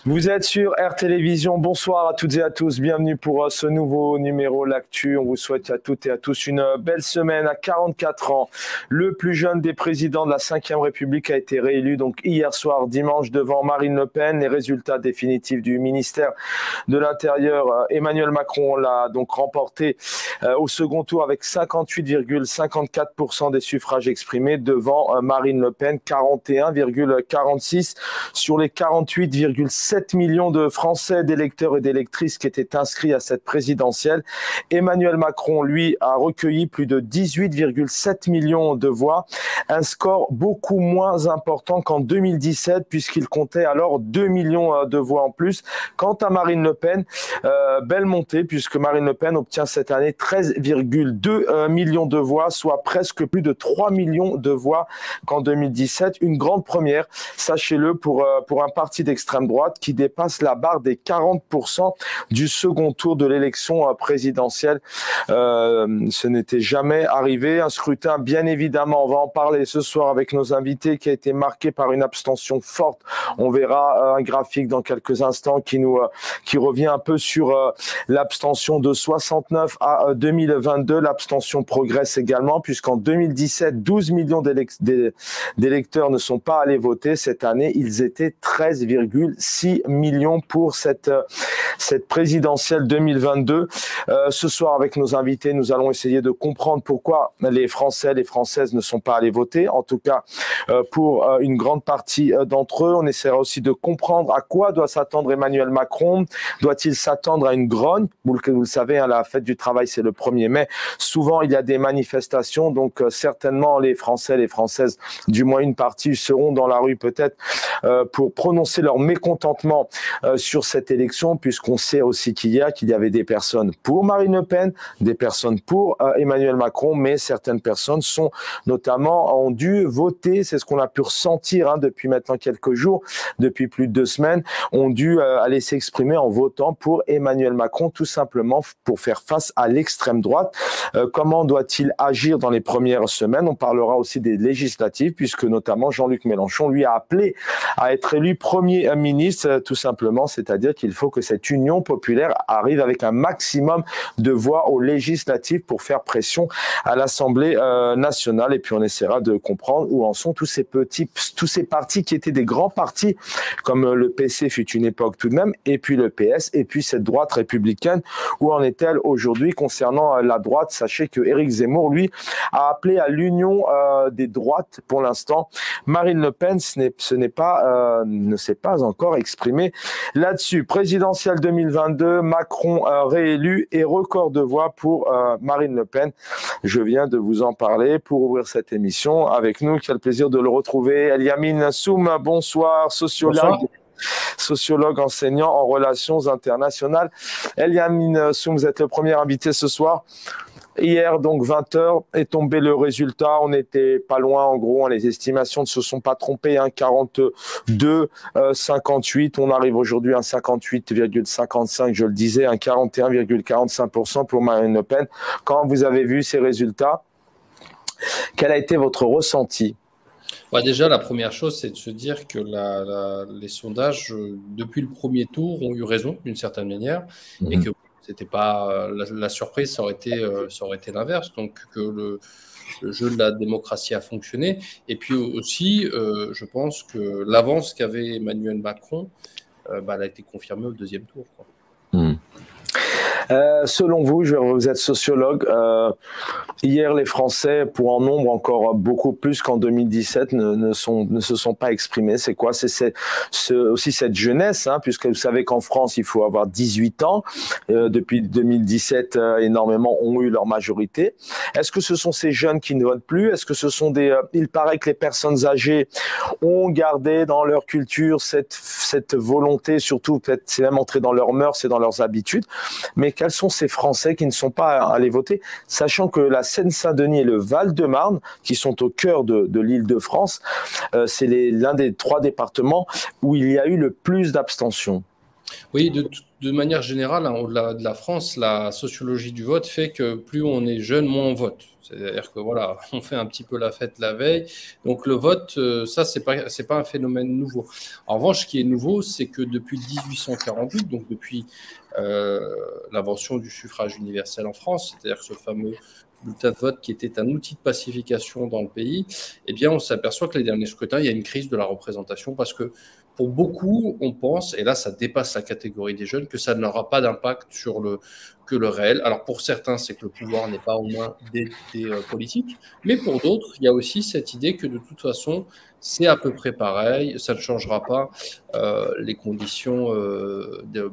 Vous êtes sur Air Télévision. Bonsoir à toutes et à tous. Bienvenue pour ce nouveau numéro L'Actu. On vous souhaite à toutes et à tous une belle semaine. À 44 ans, le plus jeune des présidents de la Ve République a été réélu donc hier soir, dimanche, devant Marine Le Pen. Les résultats définitifs du ministère de l'Intérieur, Emmanuel Macron l'a donc remporté au second tour avec 58,54% des suffrages exprimés devant Marine Le Pen, 41,46% sur les 48,7 millions de Français, d'électeurs et d'électrices qui étaient inscrits à cette présidentielle. Emmanuel Macron, lui, a recueilli plus de 18,7 millions de voix, un score beaucoup moins important qu'en 2017 puisqu'il comptait alors 2 millions de voix en plus. Quant à Marine Le Pen, belle montée puisque Marine Le Pen obtient cette année 13,2 millions de voix, soit presque plus de 3 millions de voix qu'en 2017. Une grande première, sachez-le, pour un parti d'extrême droite qui dépasse la barre des 40% du second tour de l'élection présidentielle. Ce n'était jamais arrivé. Un scrutin, bien évidemment, on va en parler ce soir avec nos invités, qui a été marqué par une abstention forte. On verra un graphique dans quelques instants qui revient un peu sur l'abstention de 69 à 2022. L'abstention progresse également puisqu'en 2017, 12 millions d'électeurs ne sont pas allés voter. Cette année, ils étaient 13,6 millions pour cette présidentielle 2022. Ce soir, avec nos invités, nous allons essayer de comprendre pourquoi les Français, les Françaises ne sont pas allés voter. En tout cas, pour une grande partie d'entre eux, on essaiera aussi de comprendre à quoi doit s'attendre Emmanuel Macron. Doit-il s'attendre à une grogne? Vous le savez, hein, la fête du travail, c'est le 1er mai. Souvent, il y a des manifestations, donc certainement les Français, les Françaises, du moins une partie, seront dans la rue peut-être pour prononcer leur mécontentement sur cette élection, puisqu'on sait aussi qu'il y avait des personnes pour Marine Le Pen, des personnes pour Emmanuel Macron, mais certaines personnes ont dû voter, c'est ce qu'on a pu ressentir depuis maintenant quelques jours, depuis plus de 2 semaines, ont dû aller s'exprimer en votant pour Emmanuel Macron, tout simplement pour faire face à l'extrême droite. Comment doit-il agir dans les premières semaines? On parlera aussi des législatives, puisque notamment Jean-Luc Mélenchon, lui, a appelé à être élu Premier ministre, tout simplement, c'est-à-dire qu'il faut que cette union populaire arrive avec un maximum de voix aux législatives pour faire pression à l'Assemblée nationale. Et puis on essaiera de comprendre où en sont tous ces partis qui étaient des grands partis, comme le PC fut une époque tout de même, et puis le PS, et puis cette droite républicaine. Où en est-elle aujourd'hui concernant la droite? Sachez que Éric Zemmour, lui, a appelé à l'union des droites pour l'instant. Marine Le Pen ne s'est pas encore exprimée là-dessus. Présidentielle 2022, Macron réélu et record de voix pour Marine Le Pen. Je viens de vous en parler pour ouvrir cette émission avec nous. Quel plaisir de le retrouver. Eliamine Soum, bonsoir, sociologue enseignant en relations internationales. Eliamine Soum, vous êtes le premier invité ce soir. Hier, donc 20h, est tombé le résultat. On n'était pas loin, en gros. Les estimations ne se sont pas trompées. 42, 58. On arrive aujourd'hui à 58,55, je le disais, 41,45% pour Marine Le Pen. Quand vous avez vu ces résultats, quel a été votre ressenti? Déjà, la première chose, c'est de se dire que les sondages, depuis le premier tour, ont eu raison d'une certaine manière, et que c'était pas la surprise, ça aurait été l'inverse. Donc que le jeu de la démocratie a fonctionné. Et puis aussi, je pense que l'avance qu'avait Emmanuel Macron, elle a été confirmée au deuxième tour, quoi. Selon vous, vous êtes sociologue, hier les Français, pour en nombre encore beaucoup plus qu'en 2017, ne se sont pas exprimés. C'est quoi? C'est aussi cette jeunesse, puisque vous savez qu'en France, il faut avoir 18 ans. Depuis 2017, énormément ont eu leur majorité. Est-ce que ce sont ces jeunes qui ne votent plus? Est-ce que ce sont il paraît que les personnes âgées ont gardé dans leur culture cette volonté, surtout peut-être c'est même entré dans leurs mœurs et dans leurs habitudes. Mais quels sont ces Français qui ne sont pas allés voter, sachant que la Seine-Saint-Denis et le Val-de-Marne, qui sont au cœur de l'Île-de-France, c'est l'un des 3 départements où il y a eu le plus d'abstention. Oui, de manière générale, hein, au-delà de la France, la sociologie du vote fait que plus on est jeune, moins on vote. C'est-à-dire que voilà, on fait un petit peu la fête la veille. Donc le vote, ça, c'est pas un phénomène nouveau. En revanche, ce qui est nouveau, c'est que depuis 1848, donc depuis l'invention du suffrage universel en France, c'est-à-dire ce fameux bulletin de vote qui était un outil de pacification dans le pays, eh bien, on s'aperçoit que les derniers scrutins, il y a une crise de la représentation parce que pour beaucoup, on pense, et là ça dépasse la catégorie des jeunes, que ça n'aura pas d'impact sur que le réel. Alors pour certains, c'est que le pouvoir n'est pas au moins des politiques, mais pour d'autres, il y a aussi cette idée que de toute façon, c'est à peu près pareil, ça ne changera pas les conditions de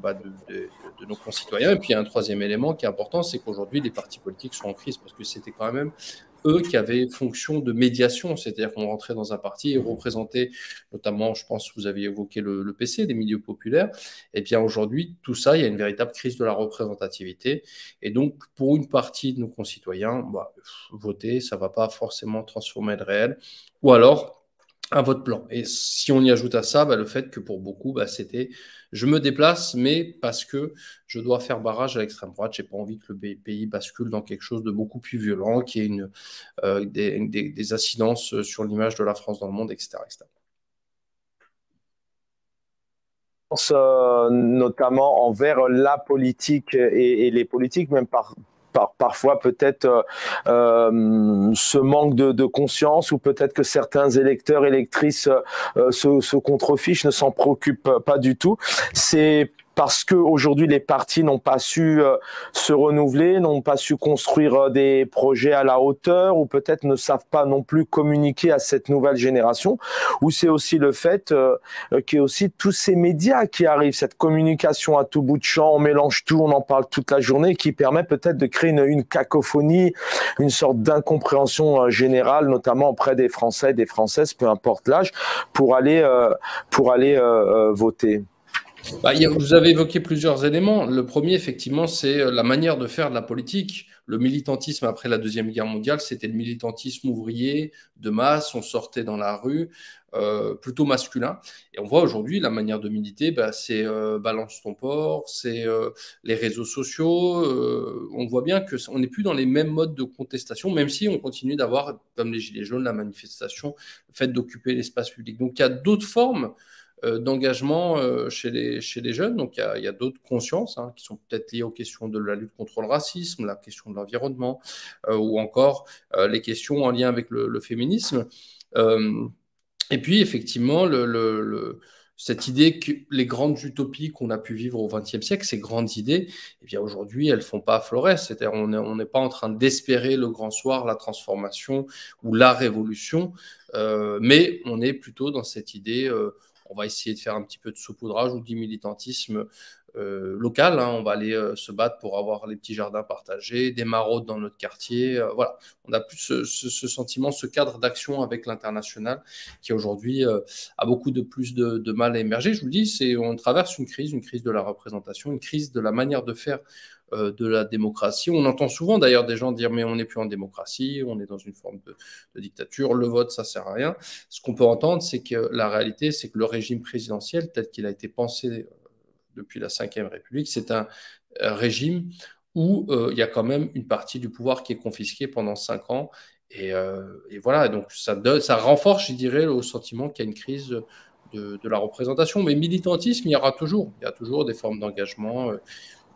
nos concitoyens. Et puis il y a un troisième élément qui est important, c'est qu'aujourd'hui, les partis politiques sont en crise parce que c'était quand même eux qui avaient fonction de médiation, c'est-à-dire qu'on rentrait dans un parti et représentait, notamment, je pense que vous aviez évoqué le PC, des milieux populaires, et bien aujourd'hui, tout ça, il y a une véritable crise de la représentativité, et donc pour une partie de nos concitoyens, voter, ça ne va pas forcément transformer le réel, ou alors un vote blanc. Et si on y ajoute à ça le fait que pour beaucoup, c'était je me déplace, mais parce que je dois faire barrage à l'extrême droite, j'ai pas envie que le pays bascule dans quelque chose de beaucoup plus violent, qui ait des incidences sur l'image de la France dans le monde, etc. etc. Notamment envers la politique et les politiques, même parfois peut-être ce manque de conscience, ou peut-être que certains électeurs, électrices se contrefichent, ne s'en préoccupent pas du tout. C'est parce qu'aujourd'hui, les partis n'ont pas su se renouveler, n'ont pas su construire des projets à la hauteur, ou peut-être ne savent pas non plus communiquer à cette nouvelle génération, ou c'est aussi le fait qu'il y a aussi tous ces médias qui arrivent, cette communication à tout bout de champ, on mélange tout, on en parle toute la journée, qui permet peut-être de créer une cacophonie, une sorte d'incompréhension générale, notamment auprès des Français, des Françaises, peu importe l'âge, pour aller voter. Vous avez évoqué plusieurs éléments. Le premier, effectivement, c'est la manière de faire de la politique. Le militantisme après la Deuxième Guerre mondiale, c'était le militantisme ouvrier de masse. On sortait dans la rue, plutôt masculin. Et on voit aujourd'hui la manière de militer, c'est balance ton porc, c'est les réseaux sociaux. On voit bien qu'on n'est plus dans les mêmes modes de contestation, même si on continue d'avoir, comme les Gilets jaunes, la manifestation, le fait d'occuper l'espace public. Donc il y a d'autres formes d'engagement chez les jeunes. Donc, il y a d'autres consciences qui sont peut-être liées aux questions de la lutte contre le racisme, la question de l'environnement, ou encore les questions en lien avec le féminisme. Et puis, effectivement, cette idée que les grandes utopies qu'on a pu vivre au XXe siècle, ces grandes idées, eh bien aujourd'hui, elles ne font pas Flores. C'est-à-dire, on n'est pas en train d'espérer le grand soir, la transformation ou la révolution, mais on est plutôt dans cette idée on va essayer de faire un petit peu de saupoudrage ou du militantisme local. On va aller se battre pour avoir les petits jardins partagés, des maraudes dans notre quartier. Voilà, on a plus ce sentiment, ce cadre d'action avec l'international qui aujourd'hui a beaucoup plus de mal à émerger. Je vous le dis, on traverse une crise de la représentation, une crise de la manière de faire de la démocratie. On entend souvent d'ailleurs des gens dire mais on n'est plus en démocratie, on est dans une forme de dictature, le vote ça sert à rien. Ce qu'on peut entendre, c'est que la réalité, c'est que le régime présidentiel tel qu'il a été pensé depuis la Ve République, c'est un régime où il y a quand même une partie du pouvoir qui est confisquée pendant 5 ans. Et voilà, donc ça renforce, je dirais, le sentiment qu'il y a une crise de la représentation. Mais militantisme, il y aura toujours. Il y a toujours des formes d'engagement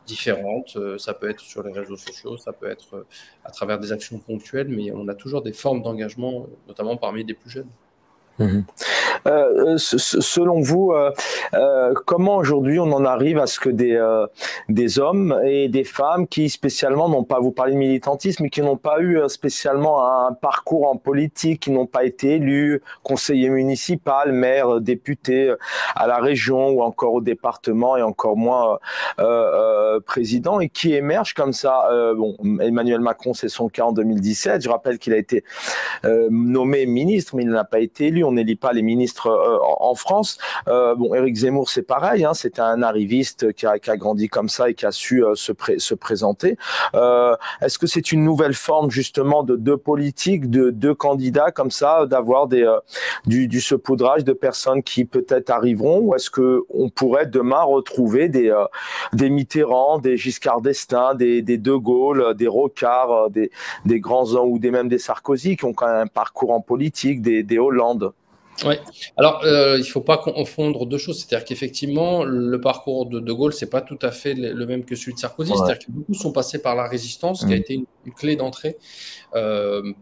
différentes. Ça peut être sur les réseaux sociaux, ça peut être à travers des actions ponctuelles, mais on a toujours des formes d'engagement, notamment parmi les plus jeunes. Selon vous, comment aujourd'hui on en arrive à ce que des hommes et des femmes qui spécialement n'ont pas, vous parlez de militantisme, mais qui n'ont pas eu spécialement un parcours en politique, qui n'ont pas été élus, conseillers municipaux, maires, députés à la région ou encore au département et encore moins président, et qui émergent comme ça. Emmanuel Macron, c'est son cas en 2017. Je rappelle qu'il a été nommé ministre, mais il n'a pas été élu. On n'élit pas les ministres ministre en France. Bon, Éric Zemmour, c'est pareil, hein, c'est un arriviste qui a grandi comme ça et qui a su se présenter. Est-ce que c'est une nouvelle forme justement de politique, de candidats comme ça, d'avoir du saupoudrage de personnes qui peut-être arriveront, ou est-ce qu'on pourrait demain retrouver des Mitterrand, des Giscard d'Estaing, des De Gaulle, des Rocard, des grands hommes, ou même des Sarkozy qui ont quand même un parcours en politique, des Hollande? Oui. Alors, il ne faut pas confondre deux choses. C'est-à-dire qu'effectivement, le parcours de De Gaulle, ce n'est pas tout à fait le même que celui de Sarkozy. Ouais. C'est-à-dire que beaucoup sont passés par la résistance, qui a été une clé d'entrée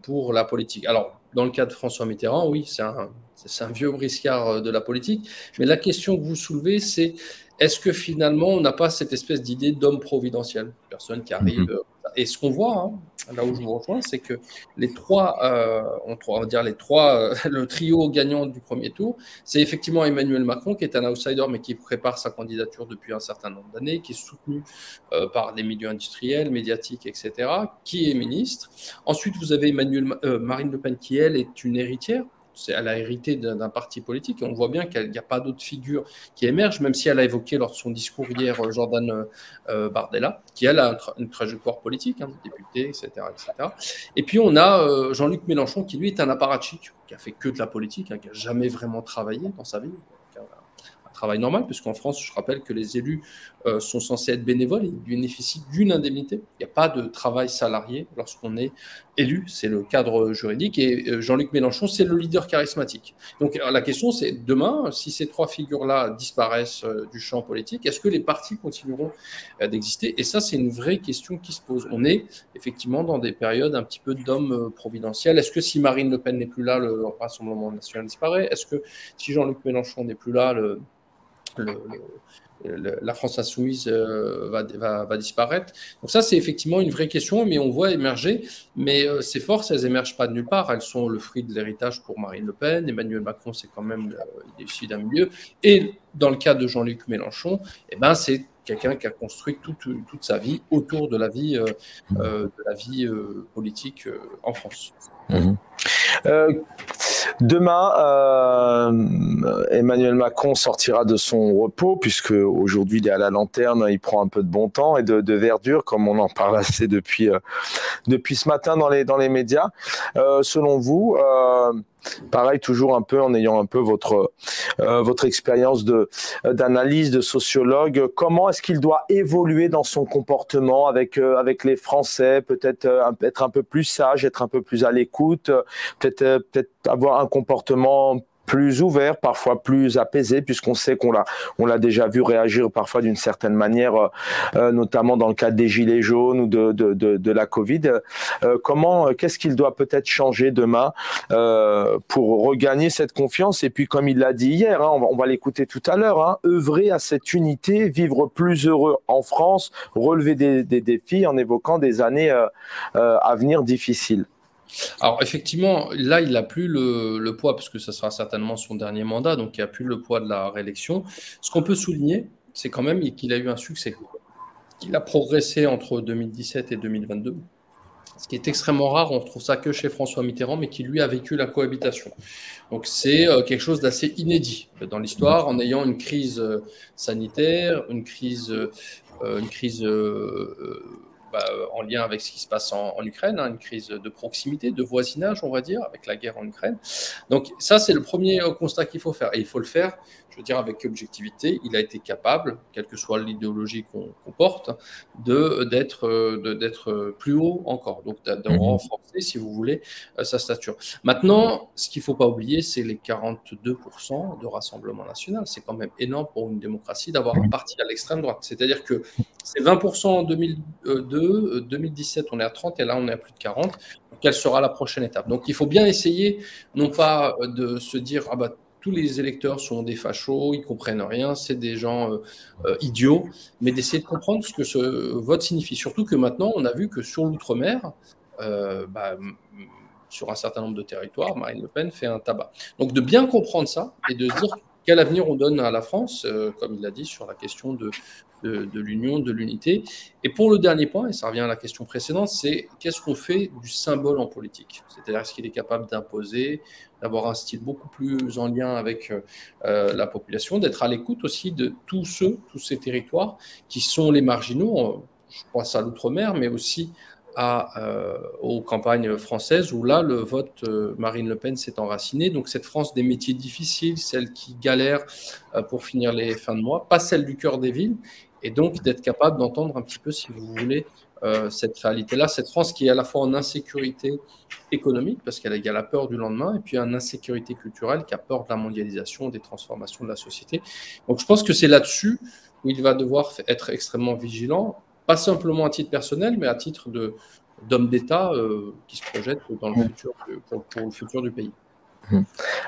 pour la politique. Alors, dans le cas de François Mitterrand, oui, c'est un vieux briscard de la politique. Mais la question que vous soulevez, c'est est-ce que finalement, on n'a pas cette espèce d'idée d'homme providentiel, personne qui arrive. Et ce qu'on voit, hein, là où je vous rejoins, c'est que les trois, on va dire le trio gagnant du premier tour, c'est effectivement Emmanuel Macron, qui est un outsider, mais qui prépare sa candidature depuis un certain nombre d'années, qui est soutenu par des milieux industriels, médiatiques, etc., qui est ministre. Ensuite, vous avez Marine Le Pen, qui, elle, est une héritière. Elle a hérité d'un parti politique, et on voit bien qu'il n'y a pas d'autres figures qui émergent, même si elle a évoqué lors de son discours hier Jordan Bardella, qui elle a une trajectoire politique, hein, député, etc., etc. Et puis on a Jean-Luc Mélenchon, qui lui est un apparatchik, qui a fait que de la politique, hein, qui n'a jamais vraiment travaillé dans sa vie, travail normal, puisqu'en France, je rappelle que les élus sont censés être bénévoles et bénéficient d'une indemnité. Il n'y a pas de travail salarié lorsqu'on est élu, c'est le cadre juridique, et Jean-Luc Mélenchon, c'est le leader charismatique. Donc la question, c'est demain, si ces trois figures-là disparaissent du champ politique, est-ce que les partis continueront d'exister? Et ça, c'est une vraie question qui se pose. On est effectivement dans des périodes un petit peu d'hommes providentiels. Est-ce que si Marine Le Pen n'est plus là, le Rassemblement national disparaît? Est-ce que si Jean-Luc Mélenchon n'est plus là, la France insoumise va disparaître? Donc ça, c'est effectivement une vraie question, mais on voit émerger. Mais ces forces, elles émergent pas de nulle part. Elles sont le fruit de l'héritage pour Marine Le Pen. Emmanuel Macron, c'est quand même il est issu d'un milieu. Et dans le cas de Jean-Luc Mélenchon, eh ben, c'est quelqu'un qui a construit toute sa vie autour de la vie, politique en France. Demain, Emmanuel Macron sortira de son repos, puisque aujourd'hui il est à la lanterne, il prend un peu de bon temps et de verdure, comme on en parle assez depuis ce matin dans les médias. Selon vous, pareil, toujours un peu en ayant un peu votre expérience d'analyse, de sociologue, comment est-ce qu'il doit évoluer dans son comportement avec les Français, peut-être être un peu plus sage, être un peu plus à l'écoute, peut-être avoir un comportement plus ouvert, parfois plus apaisé, puisqu'on sait qu'on l'a déjà vu réagir parfois d'une certaine manière, notamment dans le cadre des gilets jaunes ou de la Covid. Qu'est-ce qu'il doit peut-être changer demain pour regagner cette confiance? Et puis, comme il l'a dit hier, hein, on va l'écouter tout à l'heure, hein, œuvrer à cette unité, vivre plus heureux en France, relever des défis en évoquant des années à venir difficiles. Alors effectivement, là, il n'a plus le poids, parce que ça sera certainement son dernier mandat, donc il n'y a plus le poids de la réélection. Ce qu'on peut souligner, c'est quand même qu'il a eu un succès. Il a progressé entre 2017 et 2022, ce qui est extrêmement rare. On ne retrouve ça que chez François Mitterrand, mais qui lui a vécu la cohabitation. Donc c'est quelque chose d'assez inédit dans l'histoire, en ayant une crise sanitaire, une crise en lien avec ce qui se passe en Ukraine, hein, une crise de proximité, de voisinage, on va dire, avec la guerre en Ukraine. Donc ça, c'est le premier constat qu'il faut faire. Et il faut le faire, je veux dire, avec objectivité. Il a été capable, quelle que soit l'idéologie qu'on porte, d'être plus haut encore, donc de renforcer, si vous voulez, sa stature. Maintenant, ce qu'il ne faut pas oublier, c'est les 42% de Rassemblement national. C'est quand même énorme pour une démocratie d'avoir un parti à l'extrême droite. C'est-à-dire que c'est 20% en 2002, 2017, on est à 30, et là, on est à plus de 40. Donc, quelle sera la prochaine étape? Donc, il faut bien essayer, non pas de se dire, ah bah, tous les électeurs sont des fachos, ils ne comprennent rien, c'est des gens idiots, mais d'essayer de comprendre ce que ce vote signifie. Surtout que maintenant, on a vu que sur l'outre-mer, sur un certain nombre de territoires, Marine Le Pen fait un tabac. Donc de bien comprendre ça et de se dire quel avenir on donne à la France, comme il l'a dit, sur la question de l'union, de l'unité. Et pour le dernier point, et ça revient à la question précédente, c'est qu'est-ce qu'on fait du symbole en politique? C'est-à-dire, est-ce qu'il est capable d'imposer, d'avoir un style beaucoup plus en lien avec la population, d'être à l'écoute aussi de tous ces territoires qui sont les marginaux, je pense à l'outre-mer, mais aussi aux campagnes françaises où là, le vote Marine Le Pen s'est enraciné. Donc cette France des métiers difficiles, celle qui galère pour finir les fins de mois, pas celle du cœur des villes, et donc d'être capable d'entendre un petit peu, si vous voulez, cette réalité-là, cette France qui est à la fois en insécurité économique, parce qu'il y a la peur du lendemain, et puis en insécurité culturelle, qui a peur de la mondialisation, des transformations de la société. Donc je pense que c'est là-dessus où il va devoir être extrêmement vigilant, pas simplement à titre personnel, mais à titre d'homme d'État qui se projette dans le futur, pour le futur du pays.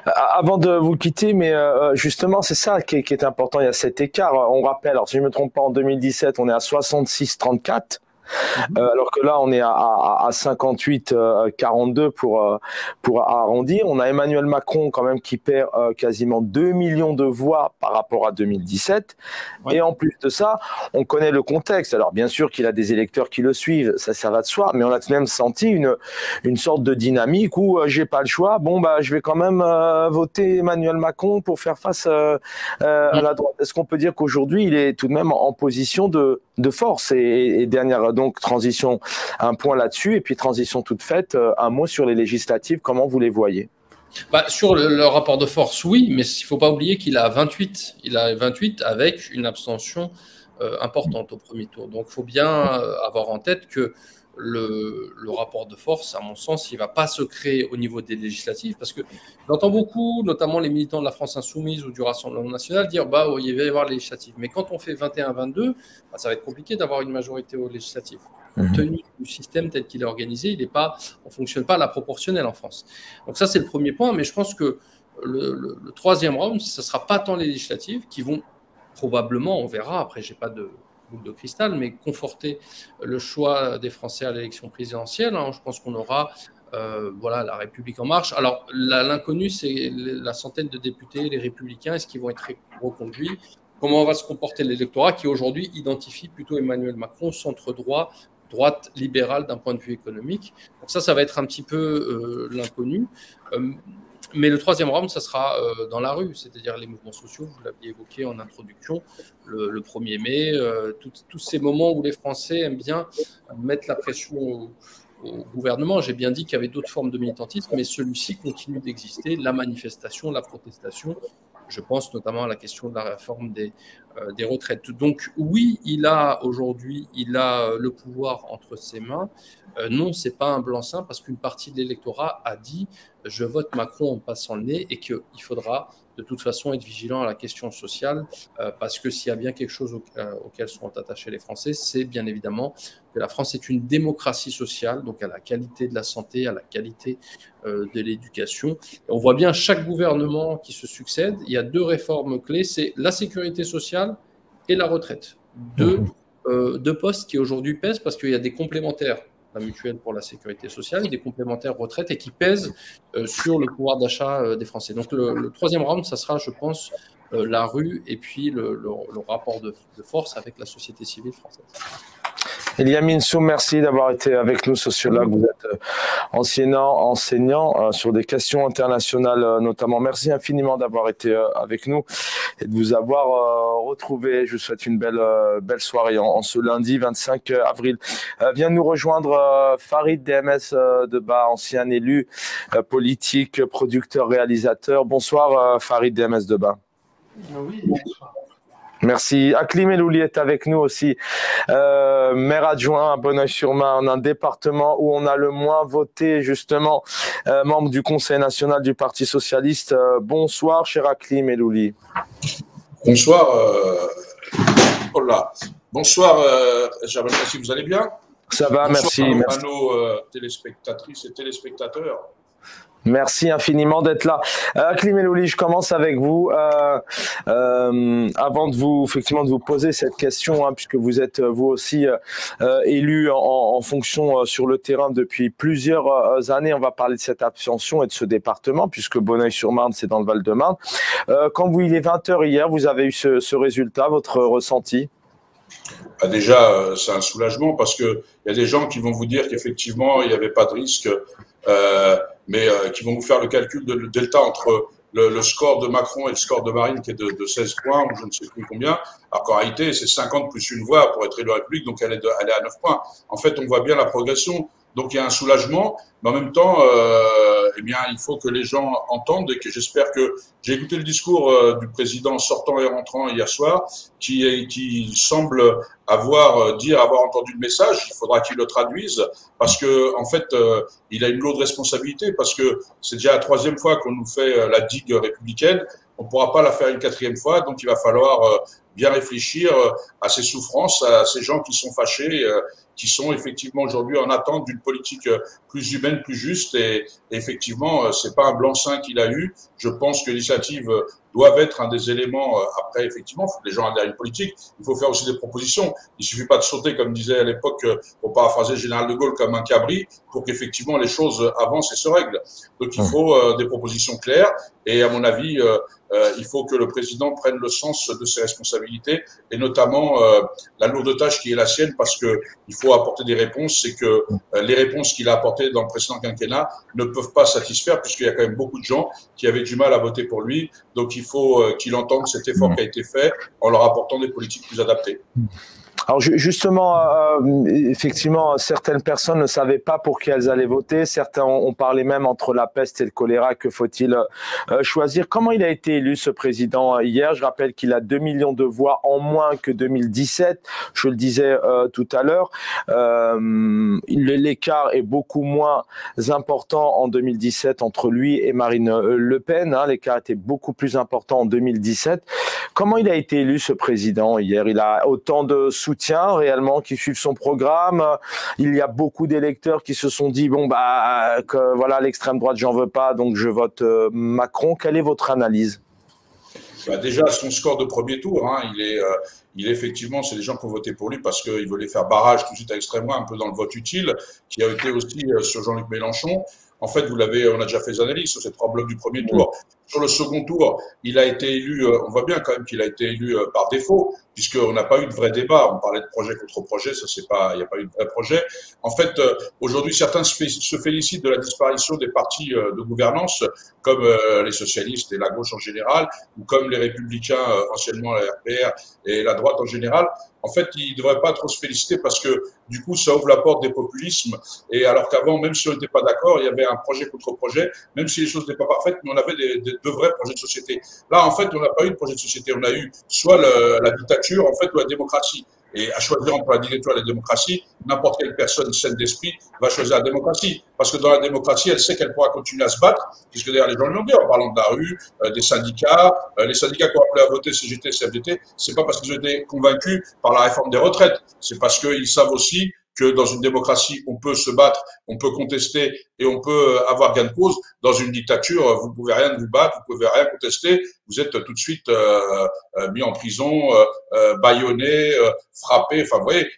Avant de vous quitter, mais justement, c'est ça qui est important, il y a cet écart. On rappelle, alors si je ne me trompe pas, en 2017, on est à 66-34. Alors que là, on est à 58-42 pour arrondir. On a Emmanuel Macron quand même qui perd quasiment 2 millions de voix par rapport à 2017. Ouais. Et en plus de ça, on connaît le contexte. Alors bien sûr qu'il a des électeurs qui le suivent, ça va de soi, mais on a même senti une sorte de dynamique où j'ai pas le choix. Bon, bah, je vais quand même voter Emmanuel Macron pour faire face à la droite. Est-ce qu'on peut dire qu'aujourd'hui, il est tout de même en position de force et dernière donc transition, un point là-dessus, et puis transition toute faite, un mot sur les législatives, comment vous les voyez? Sur le rapport de force, oui, mais il ne faut pas oublier qu'il a 28. Il a 28 avec une abstention importante au premier tour. Donc il faut bien avoir en tête que le rapport de force, à mon sens, il ne va pas se créer au niveau des législatives, parce que j'entends beaucoup, notamment les militants de la France Insoumise ou du Rassemblement National, dire il va y avoir les législatives. Mais quand on fait 21-22, ça va être compliqué d'avoir une majorité aux législatives. Compte tenu du système tel qu'il est organisé, on ne fonctionne pas à la proportionnelle en France. Donc ça, c'est le premier point, mais je pense que le troisième round, ce ne sera pas tant les législatives qui vont probablement, on verra, après, je n'ai pas de boule de cristal, mais conforter le choix des Français à l'élection présidentielle. Je pense qu'on aura la République en marche. Alors, l'inconnu, c'est la centaine de députés, les Républicains, est-ce qu'ils vont être reconduits? Comment va se comporter l'électorat qui, aujourd'hui, identifie plutôt Emmanuel Macron centre-droit, droite libérale d'un point de vue économique. Donc ça va être un petit peu l'inconnu. Mais le troisième round, ça sera dans la rue, c'est-à-dire les mouvements sociaux, vous l'aviez évoqué en introduction, le 1er mai, tous ces moments où les Français aiment bien mettre la pression au gouvernement. J'ai bien dit qu'il y avait d'autres formes de militantisme, mais celui-ci continue d'exister, la manifestation, la protestation. Je pense notamment à la question de la réforme des retraites. Donc oui, aujourd'hui, il a le pouvoir entre ses mains. Non, ce n'est pas un blanc-seing, parce qu'une partie de l'électorat a dit « je vote Macron en passant le nez » et qu'il faudra de toute façon être vigilant à la question sociale, parce que s'il y a bien quelque chose auquel sont attachés les Français, c'est bien évidemment que la France est une démocratie sociale, donc à la qualité de la santé, à la qualité de l'éducation. Et on voit bien chaque gouvernement qui se succède, il y a deux réformes clés, c'est la sécurité sociale et la retraite. Deux postes qui aujourd'hui pèsent parce qu'il y a des complémentaires, la mutuelle pour la sécurité sociale, et des complémentaires retraite, et qui pèsent sur le pouvoir d'achat des Français. Donc le troisième round, ça sera, je pense, la rue et puis le rapport de force avec la société civile française. Eliamine Soum, merci d'avoir été avec nous, sociologue. Vous êtes enseignant sur des questions internationales notamment. Merci infiniment d'avoir été avec nous et de vous avoir retrouvé. Je vous souhaite une belle soirée en ce lundi 25 avril. Vient nous rejoindre Farid DMS Deba, ancien élu politique, producteur, réalisateur. Bonsoir Farid DMS Deba. Oui, bonsoir. Merci. Aklim Elouli est avec nous aussi, maire adjoint à Bonneuil-sur-Marne, un département où on a le moins voté, justement, membre du Conseil national du Parti socialiste. Bonsoir, cher Aklim Elouli. Bonsoir, bonsoir, Jabal Kassi, vous allez bien? Ça va, bonsoir merci. À nos téléspectatrices et téléspectateurs. Merci infiniment d'être là. Hakim Elouli, je commence avec vous. Avant de vous poser cette question, hein, puisque vous êtes vous aussi élu en fonction sur le terrain depuis plusieurs années, on va parler de cette abstention et de ce département, puisque Bonneuil-sur-Marne, c'est dans le Val-de-Marne. Quand il est 20h hier, vous avez eu ce résultat, votre ressenti? Déjà, c'est un soulagement parce qu'il y a des gens qui vont vous dire qu'effectivement, il n'y avait pas de risque, mais qui vont vous faire le calcul de le delta entre le score de Macron et le score de Marine qui est de 16 points ou je ne sais plus combien, alors qu'en réalité, c'est 50 plus une voix pour être élu à la République, donc elle est à 9 points. En fait, on voit bien la progression. Donc, il y a un soulagement, mais en même temps, eh bien, il faut que les gens entendent et que j'espère que j'ai écouté le discours du président sortant et rentrant hier soir, qui semble avoir entendu le message. Il faudra qu'il le traduise parce que, en fait, il a une lourde responsabilité parce que c'est déjà la 3e fois qu'on nous fait la digue républicaine. On ne pourra pas la faire une 4e fois, donc il va falloir bien réfléchir à ces souffrances, à ces gens qui sont fâchés, qui sont effectivement aujourd'hui en attente d'une politique plus humaine, plus juste. Et effectivement, c'est pas un blanc-seing qu'il a eu. Je pense que l'initiative doivent être un des éléments. Après, effectivement, il faut que les gens adhèrent à une politique. Il faut faire aussi des propositions. Il suffit pas de sauter, comme disait à l'époque, pour paraphraser le général de Gaulle, comme un cabri, pour qu'effectivement les choses avancent et se règlent. Donc, il faut des propositions claires. Et à mon avis, il faut que le président prenne le sens de ses responsabilités et notamment la lourde tâche qui est la sienne parce que il faut apporter des réponses. C'est que les réponses qu'il a apportées dans le précédent quinquennat ne peuvent pas satisfaire puisqu'il y a quand même beaucoup de gens qui avaient du mal à voter pour lui. Donc il faut qu'il entende cet effort qui a été fait en leur apportant des politiques plus adaptées. Alors justement, effectivement, certaines personnes ne savaient pas pour qui elles allaient voter. Certains ont parlé même entre la peste et le choléra, que faut-il choisir? Comment il a été élu ce président hier? Je rappelle qu'il a 2 millions de voix en moins que 2017. Je le disais tout à l'heure. L'écart est beaucoup moins important en 2017 entre lui et Marine Le Pen. Hein. L'écart était beaucoup plus important en 2017. Comment il a été élu ce président hier? Il a autant de soutien réellement qui suivent son programme. Il y a beaucoup d'électeurs qui se sont dit bon que voilà, l'extrême droite j'en veux pas donc je vote Macron. Quelle est votre analyse? Déjà son score de premier tour, hein, il est effectivement, c'est des gens qui ont voté pour lui parce qu'ils voulaient faire barrage tout de suite à l'extrême droite, un peu dans le vote utile, qui a été aussi sur Jean-Luc Mélenchon. En fait, on a déjà fait des analyses sur ces 3 blocs du premier tour. Sur le second tour, il a été élu, on voit bien quand même qu'il a été élu par défaut, puisqu'on n'a pas eu de vrai débat. On parlait de projet contre projet, ça c'est pas, il n'y a pas eu de vrai projet. En fait, aujourd'hui, certains se félicitent de la disparition des partis de gouvernance, comme les socialistes et la gauche en général, ou comme les républicains, anciennement la RPR et la droite en général. En fait, ils ne devraient pas trop se féliciter parce que du coup, ça ouvre la porte des populismes. Et alors qu'avant, même si on n'était pas d'accord, il y avait un projet contre projet, même si les choses n'étaient pas parfaites, mais on avait de vrais projets de société. Là, en fait, on n'a pas eu de projet de société. On a eu soit la dictature, en fait, ou la démocratie. Et à choisir entre la dictature et la démocratie, n'importe quelle personne saine d'esprit va choisir la démocratie. Parce que dans la démocratie, elle sait qu'elle pourra continuer à se battre, puisque d'ailleurs les gens l'ont dit en parlant de la rue, des syndicats. Les syndicats qui ont appelé à voter CGT, CFDT, c'est pas parce qu'ils ont été convaincus par la réforme des retraites, c'est parce qu'ils savent aussi que dans une démocratie, on peut se battre, on peut contester et on peut avoir gain de cause. Dans une dictature, vous ne pouvez rien vous battre, vous ne pouvez rien contester, vous êtes tout de suite mis en prison, bâillonné, frappé. Enfin, vous voyez,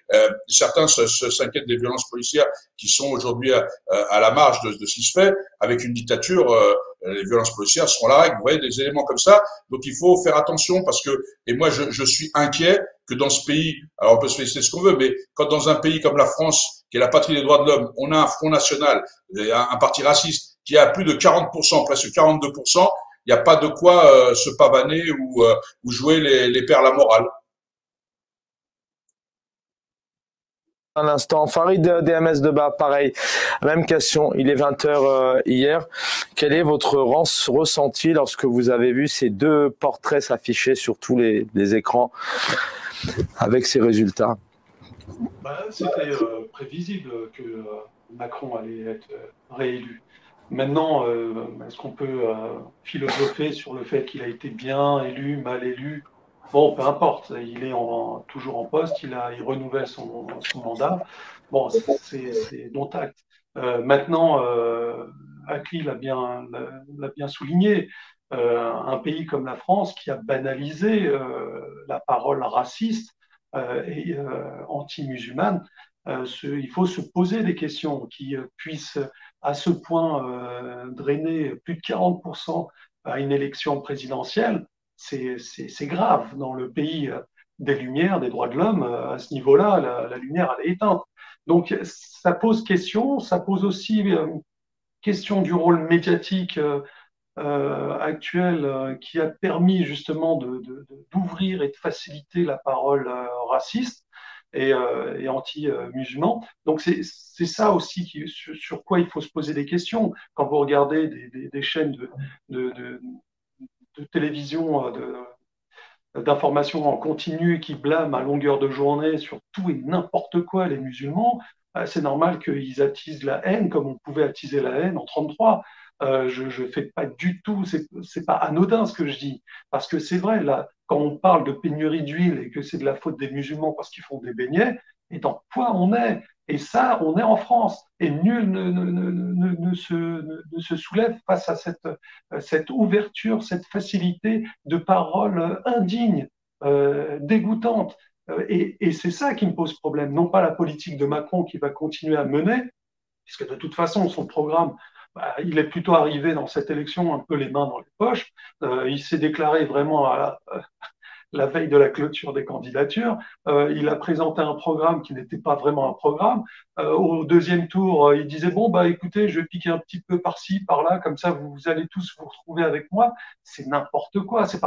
certains s'inquiètent des violences policières qui sont aujourd'hui à la marge de ce qui se fait. Avec une dictature, les violences policières seront la règle. Vous voyez, des éléments comme ça. Donc, il faut faire attention parce que, et moi, je suis inquiet que dans ce pays, alors on peut se féliciter de ce qu'on veut, mais quand dans un pays comme la France, qui est la patrie des droits de l'homme, on a un Front National, un parti raciste, qui a plus de 40%, presque 42%, il n'y a pas de quoi se pavaner ou jouer les pères à la morale. Un instant, Farid DMS de bas, pareil, même question, il est 20h hier. Quel est votre ressenti lorsque vous avez vu ces 2 portraits s'afficher sur tous les écrans avec ces résultats? C'était prévisible que Macron allait être réélu. Maintenant, est-ce qu'on peut philosopher sur le fait qu'il a été bien élu, mal élu? Bon, peu importe, il est toujours en poste, il renouvelle son mandat. Bon, c'est dont acte. Maintenant, Akli l'a bien souligné, un pays comme la France qui a banalisé la parole raciste et anti-musulmane, il faut se poser des questions qui puissent à ce point drainer plus de 40% à une élection présidentielle. C'est grave. Dans le pays des Lumières, des droits de l'homme, à ce niveau-là, la lumière elle est éteinte. Donc ça pose question, ça pose aussi question du rôle médiatique actuel qui a permis justement d'ouvrir et de faciliter la parole raciste et anti-musulman. Donc c'est ça aussi sur quoi il faut se poser des questions. Quand vous regardez des chaînes de télévision, d'informations en continu qui blâment à longueur de journée sur tout et n'importe quoi les musulmans, c'est normal qu'ils attisent la haine comme on pouvait attiser la haine en 1933. Je fais pas du tout, c'est pas anodin ce que je dis, parce que c'est vrai, là, quand on parle de pénurie d'huile et que c'est de la faute des musulmans parce qu'ils font des beignets, et dans quoi on est? Et ça, on est en France, et nul ne se soulève face à cette ouverture, cette facilité de parole indigne, dégoûtante. Et c'est ça qui me pose problème, non pas la politique de Macron qui va continuer à mener, puisque de toute façon, son programme, il est plutôt arrivé dans cette élection un peu les mains dans les poches. Il s'est déclaré vraiment à la veille de la clôture des candidatures. Il a présenté un programme qui n'était pas vraiment un programme. Au deuxième tour, il disait, bon, bah, écoutez, je vais piquer un petit peu par-ci, par-là, comme ça, vous allez tous vous retrouver avec moi. C'est n'importe quoi. C'est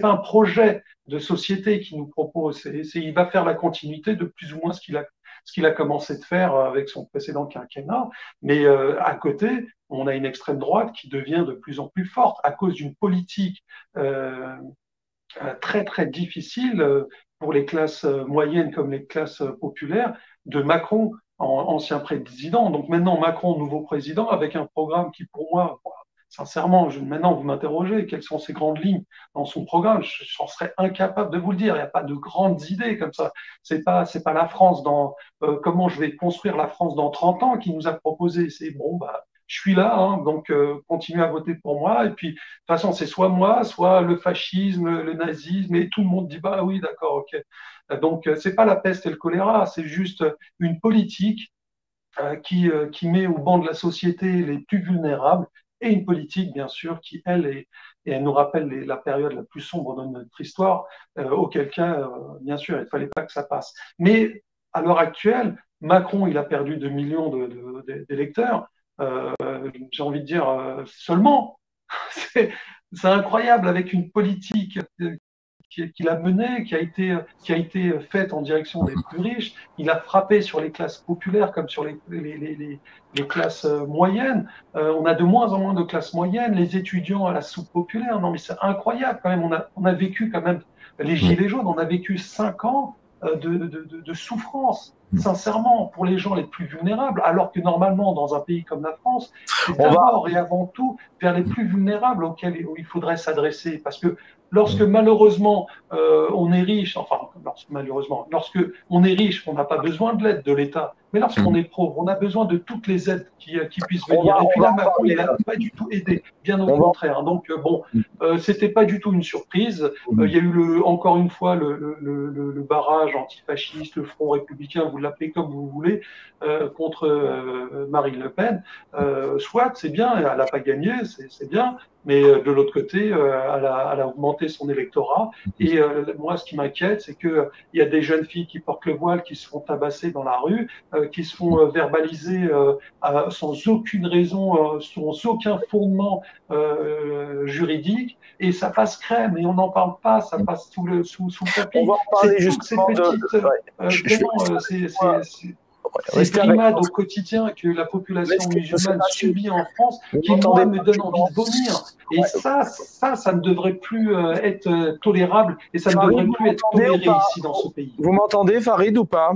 pas un projet de société qu'il nous propose. Il va faire la continuité de plus ou moins ce qu'il a commencé de faire avec son précédent quinquennat. Mais à côté, on a une extrême droite qui devient de plus en plus forte à cause d'une politique très très difficile pour les classes moyennes comme les classes populaires de Macron, ancien président. Donc maintenant Macron, nouveau président, avec un programme qui pour moi, sincèrement, maintenant vous m'interrogez, quelles sont ses grandes lignes dans son programme, j'en serais incapable de vous le dire. Il n'y a pas de grandes idées comme ça. C'est pas la France dans comment je vais construire la France dans 30 ans qui nous a proposé. C'est bon, bah je suis là, hein, donc continuez à voter pour moi. Et puis, de toute façon, c'est soit moi, soit le fascisme, le nazisme, et tout le monde dit, bah oui, d'accord, ok. Donc, c'est pas la peste et le choléra, c'est juste une politique qui met au banc de la société les plus vulnérables, et une politique, bien sûr, qui, et elle nous rappelle la période la plus sombre de notre histoire, auquel cas, bien sûr, il ne fallait pas que ça passe. Mais à l'heure actuelle, Macron, il a perdu 2 millions d'électeurs. J'ai envie de dire seulement. C'est incroyable avec une politique qu'il a menée, qui a été faite en direction des plus riches. Il a frappé sur les classes populaires comme sur les classes moyennes. On a de moins en moins de classes moyennes, les étudiants à la soupe populaire. Non, mais c'est incroyable quand même. On a vécu quand même les Gilets jaunes, on a vécu 5 ans de souffrance, sincèrement, pour les gens les plus vulnérables, alors que normalement, dans un pays comme la France, c'est d'abord et avant tout vers les plus vulnérables auxquels il faudrait s'adresser. Parce que lorsque malheureusement on est riche, lorsque on est riche, on n'a pas besoin de l'aide de l'État. Mais lorsqu'on est pauvre, on a besoin de toutes les aides qui puissent venir. Et puis là, Macron, il n'a pas du tout aidé, bien au contraire. Donc bon, c'était pas du tout une surprise. Il y a eu encore une fois le barrage antifasciste, le Front républicain, vous l'appelez comme vous voulez, contre Marine Le Pen. Soit, c'est bien, elle n'a pas gagné, c'est bien. Mais de l'autre côté, elle a augmenté son électorat. Et moi, ce qui m'inquiète, c'est qu'il y a des jeunes filles qui portent le voile, qui se font tabasser dans la rue, qui se font verbaliser sans aucune raison, sans aucun fondement juridique. Et ça passe crème, et on n'en parle pas, ça passe sous le tapis. On va en parler justement c'est brimades au quotidien que la population musulmane subit en France, qui moi me donne envie de vomir. Et ça ne devrait plus être tolérable, et ça ne devrait plus être toléré ici dans ce pays. Vous m'entendez, Farid, ou pas?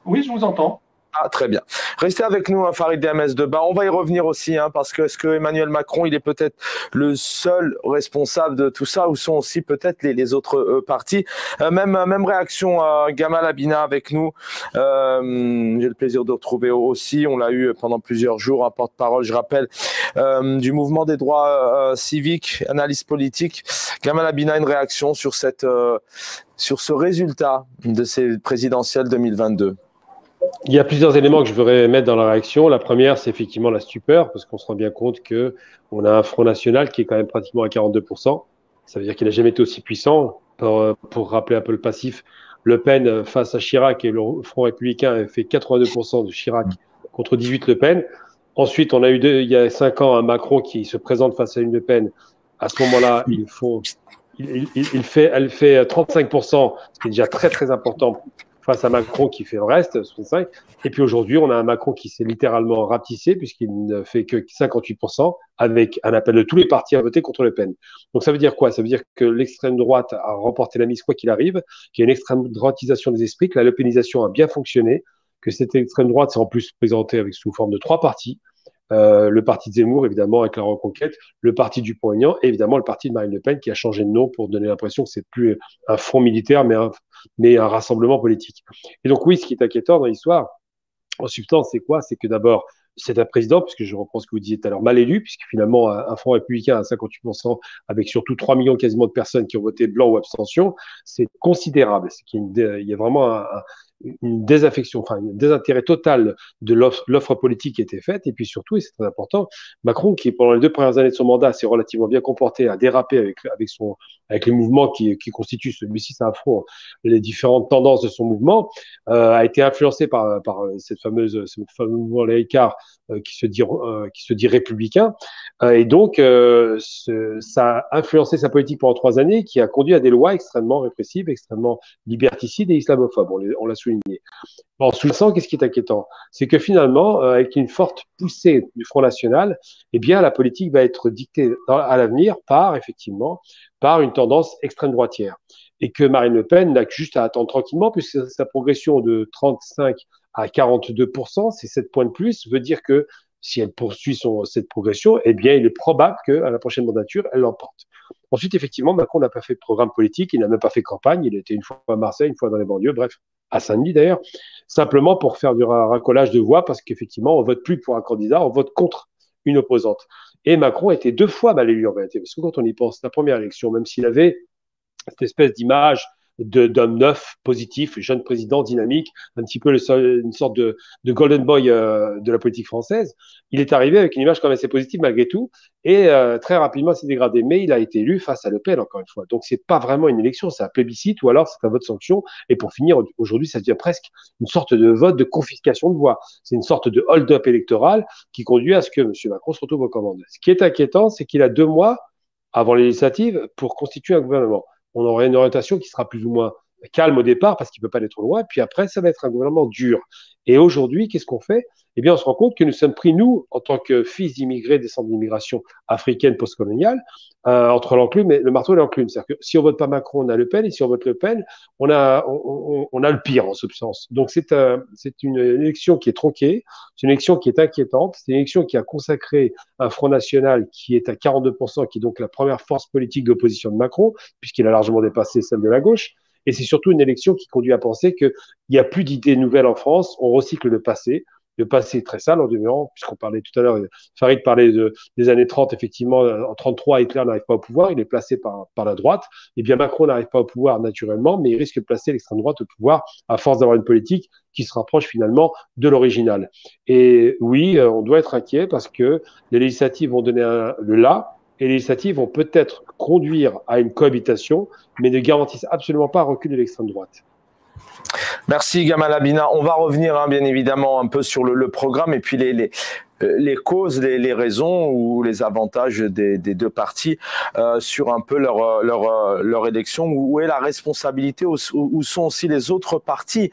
Oui, je vous entends. Ah, très bien. Restez avec nous, hein, Farid Diamès de Bas. On va y revenir aussi, hein, parce que est-ce que Emmanuel Macron, il est peut-être le seul responsable de tout ça, ou sont aussi peut-être les autres partis? Même réaction, Gamal Abina avec nous. J'ai le plaisir de retrouver aussi. On l'a eu pendant plusieurs jours, un porte-parole, je rappelle, du mouvement des droits civiques, analyse politique. Gamal Abina, une réaction sur ce résultat de ces présidentielles 2022. Il y a plusieurs éléments que je voudrais mettre dans la réaction. La première, c'est effectivement la stupeur, parce qu'on se rend bien compte qu'on a un Front National qui est quand même pratiquement à 42%. Ça veut dire qu'il n'a jamais été aussi puissant. Pour rappeler un peu le passif, Le Pen face à Chirac et le Front Républicain a fait 82% de Chirac contre 18 Le Pen. Ensuite, on a eu il y a 5 ans un Macron qui se présente face à une Le Pen. À ce moment-là, elle fait 35%, ce qui est déjà très très important, face à Macron qui fait le reste, 65. Et puis aujourd'hui, on a un Macron qui s'est littéralement rapetissé puisqu'il ne fait que 58% avec un appel de tous les partis à voter contre Le Pen. Donc ça veut dire quoi? Ça veut dire que l'extrême droite a remporté la mise quoi qu'il arrive, qu'il y a une extrême droitisation des esprits, que la lepénisation a bien fonctionné, que cette extrême droite s'est en plus présentée sous forme de 3 partis. Le parti de Zemmour, évidemment, avec la Reconquête, le parti Dupont-Aignan et évidemment le parti de Marine Le Pen qui a changé de nom pour donner l'impression que c'est plus un front militaire mais un rassemblement politique. Et donc oui, ce qui est inquiétant dans l'histoire, en substance, c'est quoi? C'est que d'abord, c'est un président, puisque je reprends ce que vous disiez tout à l'heure, mal élu, puisque finalement, un Front républicain à 58%, avec surtout 3 millions quasiment de personnes qui ont voté blanc ou abstention, c'est considérable. C'est qu'il y a vraiment une désaffection, enfin, un désintérêt total de l'offre politique qui a été faite. Et puis surtout, et c'est très important, Macron, qui pendant les 2 premières années de son mandat s'est relativement bien comporté, a dérapé avec les mouvements qui constituent, celui-ci, c'est un front, les différentes tendances de son mouvement, a été influencé par ce fameux mouvement laïcard qui se dit républicain. Et donc, ça a influencé sa politique pendant 3 années, qui a conduit à des lois extrêmement répressives, extrêmement liberticides et islamophobes. On l'a souligné. En sous-jacent, qu'est-ce qui est inquiétant? C'est que finalement, avec une forte poussée du Front National, eh bien, la politique va être dictée à l'avenir effectivement, par une tendance extrême droitière. Et que Marine Le Pen n'a juste à attendre tranquillement, puisque sa progression de 35 à 42%, c'est 7 points de plus, veut dire que si elle poursuit cette progression, eh bien, il est probable qu'à la prochaine mandature, elle l'emporte. Ensuite, effectivement, Macron n'a pas fait de programme politique, il n'a même pas fait campagne, il était une fois à Marseille, une fois dans les banlieues, bref, à Saint-Denis d'ailleurs, simplement pour faire du racolage de voix, parce qu'effectivement, on vote plus pour un candidat, on vote contre une opposante. Et Macron a été 2 fois mal élu en réalité, parce que quand on y pense, la première élection, même s'il avait cette espèce d'image d'homme neuf, positif, jeune président, dynamique, un petit peu une sorte de golden boy de la politique française. Il est arrivé avec une image quand même assez positive malgré tout, et très rapidement s'est dégradé. Mais il a été élu face à Le Pen, encore une fois. Donc c'est pas vraiment une élection, c'est un plébiscite, ou alors c'est un vote sanction. Et pour finir, aujourd'hui, ça devient presque une sorte de vote de confiscation de voix. C'est une sorte de hold-up électoral qui conduit à ce que M. Macron se retrouve aux commandes. Ce qui est inquiétant, c'est qu'il a 2 mois avant les législatives pour constituer un gouvernement. On aurait une orientation qui sera plus ou moins calme au départ parce qu'il ne peut pas aller trop loin. Puis après, ça va être un gouvernement dur. Et aujourd'hui, qu'est-ce qu'on fait? Eh bien, on se rend compte que nous sommes pris, nous, en tant que fils d'immigrés, descendants d'immigration africaine postcoloniale, entre l'enclume et le marteau et l'enclume. C'est-à-dire que si on vote pas Macron, on a Le Pen, et si on vote Le Pen, on a le pire en substance. Donc c'est une élection qui est tronquée, c'est une élection qui est inquiétante, c'est une élection qui a consacré un Front National qui est à 42%, qui est donc la première force politique d'opposition de Macron, puisqu'il a largement dépassé celle de la gauche. Et c'est surtout une élection qui conduit à penser qu'il n'y a plus d'idées nouvelles en France, on recycle le passé. Le passé est très sale en demeurant, puisqu'on parlait tout à l'heure, Farid parlait des années 30, effectivement, en 33, Hitler n'arrive pas au pouvoir, il est placé par la droite. Eh bien, Macron n'arrive pas au pouvoir naturellement, mais il risque de placer l'extrême droite au pouvoir à force d'avoir une politique qui se rapproche finalement de l'original. Et oui, on doit être inquiet parce que les législatives vont donner le là, et les législatives vont peut-être conduire à une cohabitation, mais ne garantissent absolument pas un recul de l'extrême droite. Merci Gamal Abina. On va revenir bien évidemment un peu sur le programme et puis les causes, les raisons ou les avantages des deux partis sur un peu leur élection. Où est la responsabilité, où sont aussi les autres partis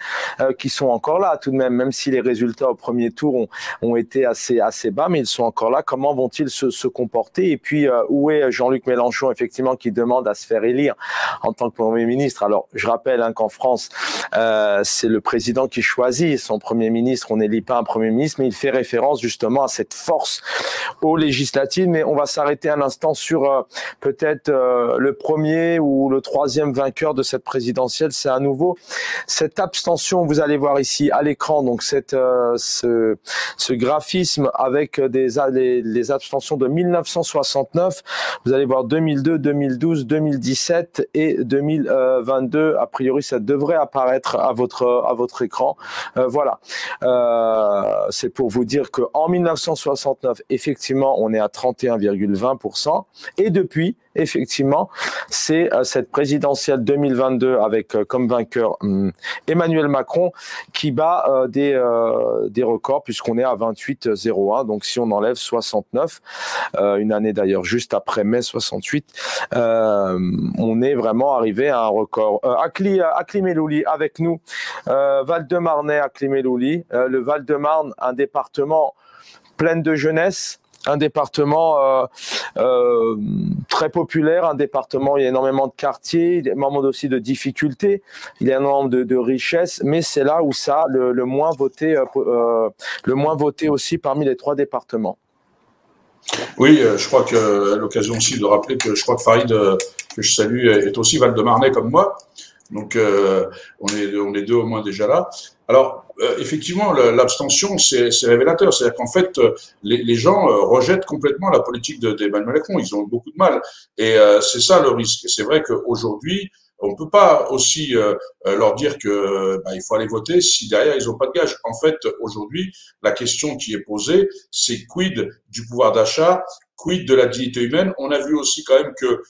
qui sont encore là tout de même si les résultats au premier tour ont été assez bas, mais ils sont encore là. Comment vont-ils se comporter? Et puis, où est Jean-Luc Mélenchon, effectivement, qui demande à se faire élire en tant que Premier ministre? Alors, je rappelle qu'en France, c'est le président qui choisit son Premier ministre. On n'élit pas un Premier ministre, mais il fait référence justement à cette force aux législatives. Mais on va s'arrêter un instant sur peut-être le premier ou le troisième vainqueur de cette présidentielle. C'est à nouveau cette abstention. Vous allez voir ici à l'écran, donc ce graphisme avec les abstentions de 1969. Vous allez voir 2002, 2012, 2017 et 2022. A priori, ça devrait apparaître à votre écran. Voilà. C'est pour vous dire qu'en 1969, effectivement, on est à 31,20%. Et depuis, effectivement, c'est cette présidentielle 2022 avec comme vainqueur Emmanuel Macron qui bat des records puisqu'on est à 28,01. Donc si on enlève 69, une année d'ailleurs juste après mai 68, on est vraiment arrivé à un record. Akli Melouli avec nous, Val-de-Marnais, Akli Melouli, le Val-de-Marne, un département plein de jeunesse. Un département très populaire, un département où il y a énormément de quartiers, énormément aussi de difficultés, il y a énormément de richesses, mais c'est là où ça le moins voté aussi parmi les trois départements. Oui, je crois que à l'occasion aussi de rappeler que je crois que Farid, que je salue, est aussi Val-de-Marnais comme moi. Donc on est deux au moins déjà là. Alors effectivement, l'abstention, c'est révélateur. C'est-à-dire qu'en fait, les gens rejettent complètement la politique d'Emmanuel Macron. Ils ont beaucoup de mal. Et c'est ça le risque. Et c'est vrai qu'aujourd'hui, on ne peut pas aussi leur dire que il faut aller voter si derrière ils n'ont pas de gage. En fait, aujourd'hui, la question qui est posée, c'est quid du pouvoir d'achat, quid de la dignité humaine. On a vu aussi quand même que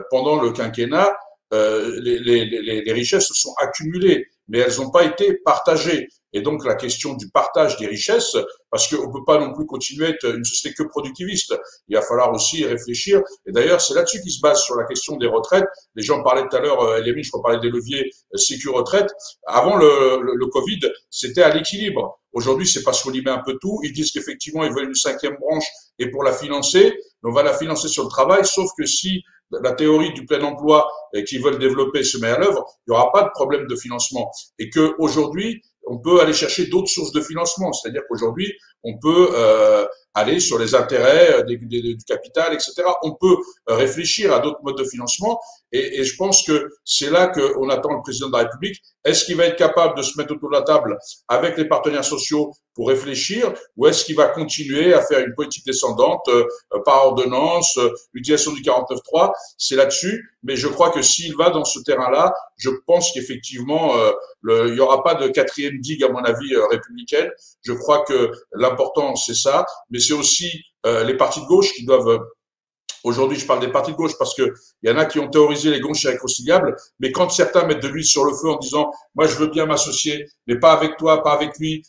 pendant le quinquennat, les richesses se sont accumulées, mais elles n'ont pas été partagées. Et donc la question du partage des richesses, parce qu'on ne peut pas non plus continuer à être une société que productiviste, il va falloir aussi réfléchir. Et d'ailleurs, c'est là-dessus qu'il se base sur la question des retraites. Les gens parlaient tout à l'heure, Lémi, je crois, parlait des leviers sécu-retraite. Avant le Covid, c'était à l'équilibre. Aujourd'hui, c'est parce qu'on y met un peu tout. Ils disent qu'effectivement, ils veulent une cinquième branche et pour la financer, on va la financer sur le travail, sauf que si la théorie du plein emploi qu'ils veulent développer se met à l'œuvre, il n'y aura pas de problème de financement. Et qu'aujourd'hui, on peut aller chercher d'autres sources de financement. C'est-à-dire qu'aujourd'hui, on peut aller sur les intérêts du capital, etc. On peut réfléchir à d'autres modes de financement. Et je pense que c'est là qu'on attend le président de la République. Est-ce qu'il va être capable de se mettre autour de la table avec les partenaires sociaux pour réfléchir, ou est-ce qu'il va continuer à faire une politique descendante par ordonnance, l'utilisation du 49.3? C'est là-dessus. Mais je crois que s'il va dans ce terrain-là, je pense qu'effectivement, il n'y aura pas de quatrième digue, à mon avis, républicaine. Je crois que l'important, c'est ça. Mais c'est aussi les partis de gauche qui doivent... Aujourd'hui, je parle des partis de gauche parce que il y en a qui ont théorisé les gauches irréconciliables, mais quand certains mettent de l'huile sur le feu en disant « moi, je veux bien m'associer, mais pas avec toi, pas avec lui,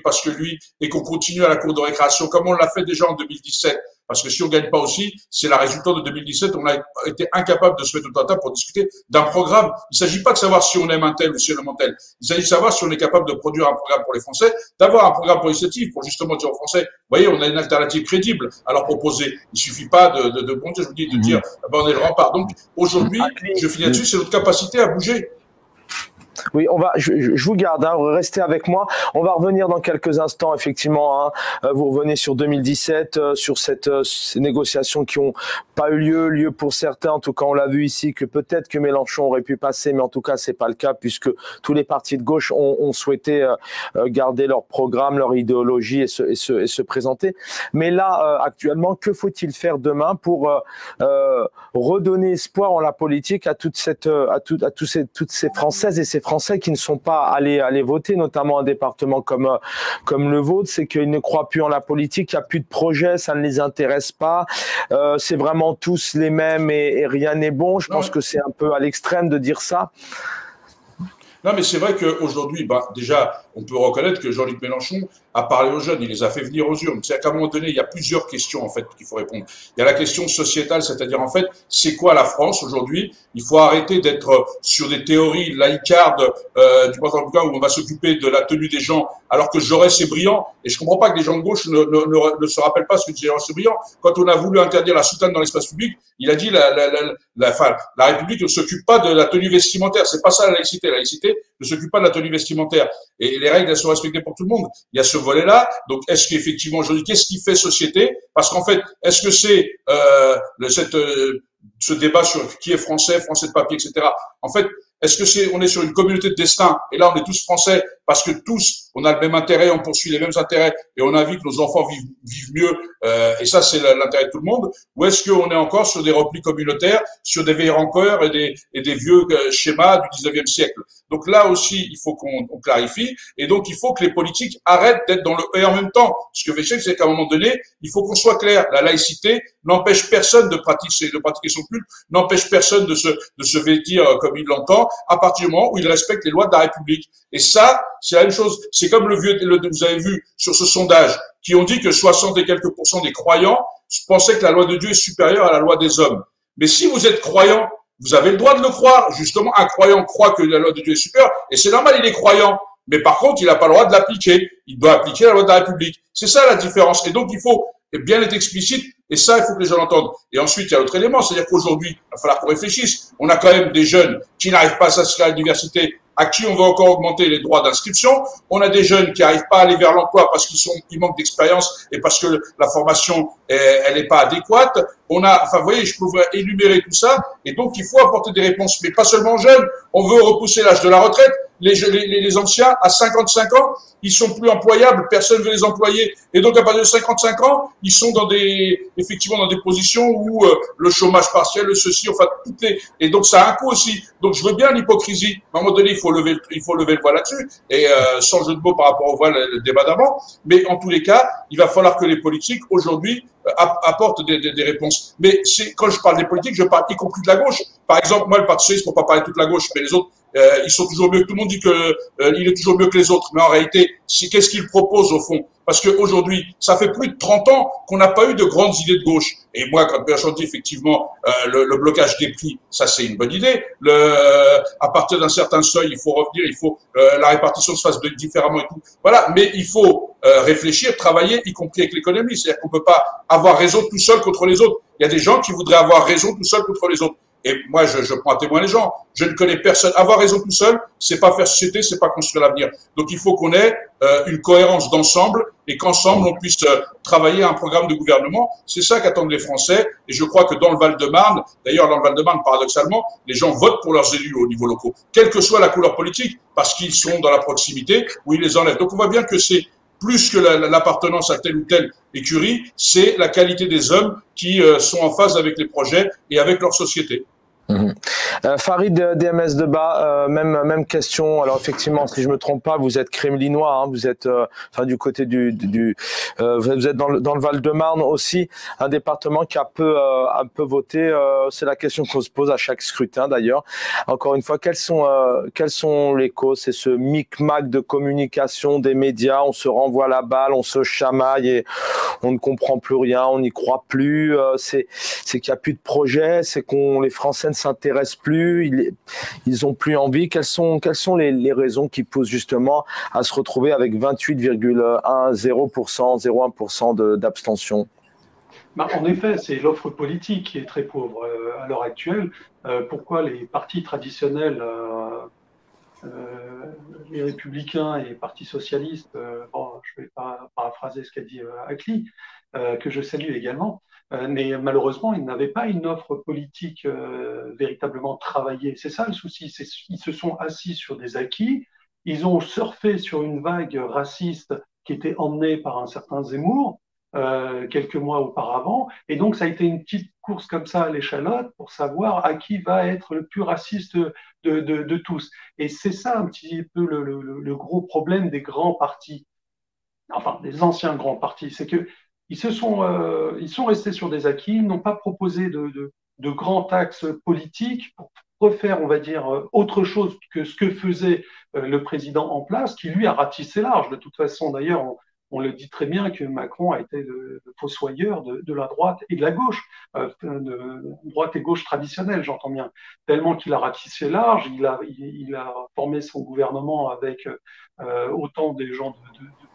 parce que lui », et qu'on continue à la cour de récréation, comme on l'a fait déjà en 2017, parce que si on gagne pas aussi, c'est la résultante de 2017, on a été incapable de se mettre autour de la table pour discuter d'un programme. Il s'agit pas de savoir si on aime un tel ou si on aime un tel. Il s'agit de savoir si on est capable de produire un programme pour les Français, d'avoir un programme pour l'initiative, pour justement dire aux Français, vous voyez, on a une alternative crédible à leur proposer. Il suffit pas je vous dis, de dire, on est le rempart. Donc, aujourd'hui, je finis là-dessus, c'est notre capacité à bouger. Oui, je vous garde, restez avec moi. On va revenir dans quelques instants, effectivement. Vous revenez sur 2017, sur ces négociations qui n'ont pas eu lieu pour certains. En tout cas, on l'a vu ici que peut-être que Mélenchon aurait pu passer, mais en tout cas, c'est pas le cas puisque tous les partis de gauche ont souhaité garder leur programme, leur idéologie et se présenter. Mais là, actuellement, que faut-il faire demain pour redonner espoir en la politique à toutes ces Françaises et ces Français qui ne sont pas allés voter, notamment un département comme le vôtre, c'est qu'ils ne croient plus en la politique, il n'y a plus de projet, ça ne les intéresse pas, c'est vraiment tous les mêmes et rien n'est bon. Je pense que c'est un peu à l'extrême de dire ça. Non, mais c'est vrai qu'aujourd'hui, déjà, on peut reconnaître que Jean-Luc Mélenchon a parlé aux jeunes, il les a fait venir aux urnes. C'est qu'à un moment donné, il y a plusieurs questions en fait qu'il faut répondre. Il y a la question sociétale, c'est-à-dire en fait, c'est quoi la France aujourd'hui? Il faut arrêter d'être sur des théories laïcardes du point de vue où on va s'occuper de la tenue des gens, alors que Jaurès est brillant. Et je comprends pas que les gens de gauche ne se rappellent pas ce que disait Jaurès est brillant. Quand on a voulu interdire la soutane dans l'espace public, il a dit la République ne s'occupe pas de la tenue vestimentaire. C'est pas ça la laïcité. La laïcité ne s'occupe pas de la tenue vestimentaire. Et les règles, elles sont respectées pour tout le monde. Il y a ce volet-là. Donc, est-ce qu'effectivement, aujourd'hui, qu'est-ce qui fait société? Parce qu'en fait, est-ce que c'est ce débat sur qui est français, français de papier, etc. En fait, est-ce que on est sur une communauté de destin? Et là, on est tous français parce que tous, on a le même intérêt, on poursuit les mêmes intérêts et on a envie que nos enfants vivent mieux. Et ça, c'est l'intérêt de tout le monde. Ou est-ce qu'on est encore sur des replis communautaires, sur des vieilles rancœurs et des vieux schémas du 19e siècle? Donc là aussi, il faut qu'on clarifie. Et donc, il faut que les politiques arrêtent d'être dans le et en même temps. Ce que je sais, c'est qu'à un moment donné, il faut qu'on soit clair. La laïcité n'empêche personne de pratiquer son culte, n'empêche personne de se vêtir comme il l'entend, à partir du moment où il respecte les lois de la République. Et ça, c'est la même chose. C'est comme vous avez vu sur ce sondage, qui ont dit que 60 et quelques % des croyants pensaient que la loi de Dieu est supérieure à la loi des hommes. Mais si vous êtes croyant, vous avez le droit de le croire. Justement, un croyant croit que la loi de Dieu est supérieure, et c'est normal, il est croyant. Mais par contre, il n'a pas le droit de l'appliquer. Il doit appliquer la loi de la République. C'est ça la différence. Et donc, il faut bien être explicite. Et ça, il faut que les gens l'entendent. Et ensuite, il y a l'autre élément. C'est-à-dire qu'aujourd'hui, il va falloir qu'on réfléchisse. On a quand même des jeunes qui n'arrivent pas à s'inscrire à l'université, à qui on va encore augmenter les droits d'inscription. On a des jeunes qui n'arrivent pas à aller vers l'emploi parce qu'ils manquent d'expérience et parce que la formation, elle n'est pas adéquate. Vous voyez, je pourrais énumérer tout ça. Et donc, il faut apporter des réponses, mais pas seulement aux jeunes. On veut repousser l'âge de la retraite. Les anciens, à 55 ans, ils sont plus employables, personne ne veut les employer. Et donc, à partir de 55 ans, ils sont effectivement dans des positions où le chômage partiel, et donc ça a un coût aussi. Donc, je veux bien l'hypocrisie. À un moment donné, il faut lever le voile là-dessus. Et sans jeu de mots par rapport au voile, le débat d'avant. Mais en tous les cas, il va falloir que les politiques, aujourd'hui, apportent des réponses. Mais quand je parle des politiques, je parle y compris de la gauche. Par exemple, moi, le Parti socialiste, pour pas parler de toute la gauche, mais les autres, ils sont toujours mieux. Tout le monde dit il est toujours mieux que les autres. Mais en réalité, qu'est-ce qu'ils proposent au fond? Parce qu'aujourd'hui, ça fait plus de 30 ans qu'on n'a pas eu de grandes idées de gauche. Et moi, quand Mélenchon dit effectivement le blocage des prix, ça c'est une bonne idée. À partir d'un certain seuil, il faut revenir, il faut la répartition se fasse différemment et tout. Voilà, mais il faut réfléchir, travailler, y compris avec l'économie. C'est-à-dire qu'on peut pas avoir raison tout seul contre les autres. Il y a des gens qui voudraient avoir raison tout seul contre les autres. Et moi, je prends à témoin les gens. Je ne connais personne. Avoir raison tout seul, c'est pas faire société, c'est pas construire l'avenir. Donc, il faut qu'on ait une cohérence d'ensemble et qu'ensemble, on puisse travailler à un programme de gouvernement. C'est ça qu'attendent les Français. Et je crois que dans le Val-de-Marne, d'ailleurs, dans le Val-de-Marne, paradoxalement, les gens votent pour leurs élus au niveau local, quelle que soit la couleur politique, parce qu'ils sont dans la proximité où ils les enlèvent. Donc, on voit bien que c'est plus que l'appartenance à telle ou telle écurie, c'est la qualité des hommes qui sont en phase avec les projets et avec leur société. Farid DMS Debat, même question. Alors effectivement, si je me trompe pas, vous êtes crémelinois, hein, vous êtes du côté vous êtes dans le Val-de-Marne aussi, un département qui a un peu voté. C'est la question qu'on se pose à chaque scrutin d'ailleurs. Encore une fois, quelles sont les causes? C'est ce micmac de communication des médias. On se renvoie la balle, on se chamaille et on ne comprend plus rien, on n'y croit plus. C'est qu'il n'y a plus de projet, c'est les Français ne s'intéressent plus, ils ont plus envie. Quelles sont les raisons qui poussent justement à se retrouver avec 0,1% d'abstention? En effet, c'est l'offre politique qui est très pauvre à l'heure actuelle. Pourquoi les partis traditionnels, les Républicains et les partis socialistes, je ne vais pas paraphraser ce qu'a dit Akli, que je salue également, mais malheureusement, ils n'avaient pas une offre politique véritablement travaillée. C'est ça le souci. Ils se sont assis sur des acquis, ils ont surfé sur une vague raciste qui était emmenée par un certain Zemmour quelques mois auparavant, et donc ça a été une petite course comme ça à l'échalote pour savoir à qui va être le plus raciste de tous. Et c'est ça un petit peu le gros problème des grands partis, enfin des anciens grands partis, c'est que ils sont restés sur des acquis, ils n'ont pas proposé de grands axes politiques refaire, on va dire, autre chose que ce que faisait le président en place, qui lui a ratissé large. De toute façon, d'ailleurs, on le dit très bien que Macron a été le fossoyeur de la droite et de la gauche, de droite et gauche traditionnelle, j'entends bien. Tellement qu'il a ratissé large, il a formé son gouvernement avec autant des gens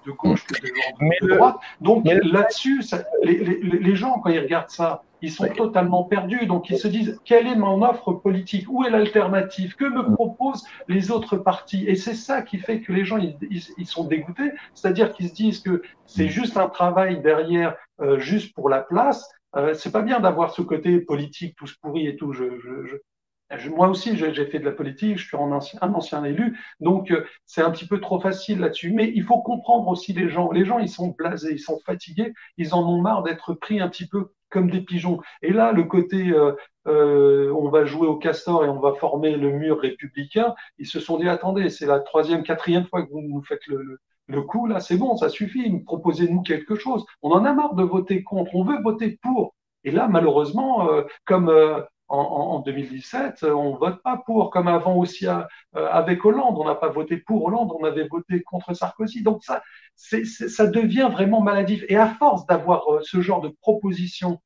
de gauche que des gens de droite. Donc là-dessus, les gens, quand ils regardent ça, ils sont totalement perdus. Donc ils se disent, quelle est mon offre politique? Où est l'alternative? Que me proposent les autres partis? Et c'est ça qui fait que les gens, ils sont dégoûtés. C'est-à-dire qu'ils se disent que c'est juste un travail derrière, juste pour la place. C'est pas bien d'avoir ce côté politique, tous pourris et tout. Moi aussi, j'ai fait de la politique, je suis un ancien élu, donc c'est un petit peu trop facile là-dessus. Mais il faut comprendre aussi les gens. Les gens, ils sont blasés, ils sont fatigués, ils en ont marre d'être pris un petit peu comme des pigeons. Et là, le côté on va jouer au castor et on va former le mur républicain, ils se sont dit, attendez, c'est la 3e, 4e fois que vous nous faites le coup, là, c'est bon, ça suffit, proposez-nous quelque chose. On en a marre de voter contre, on veut voter pour. Et là, malheureusement, comme en 2017, on vote pas pour, comme avant aussi avec Hollande, on n'a pas voté pour Hollande, on avait voté contre Sarkozy. Donc ça devient vraiment maladif. Et à force d'avoir ce genre de propositions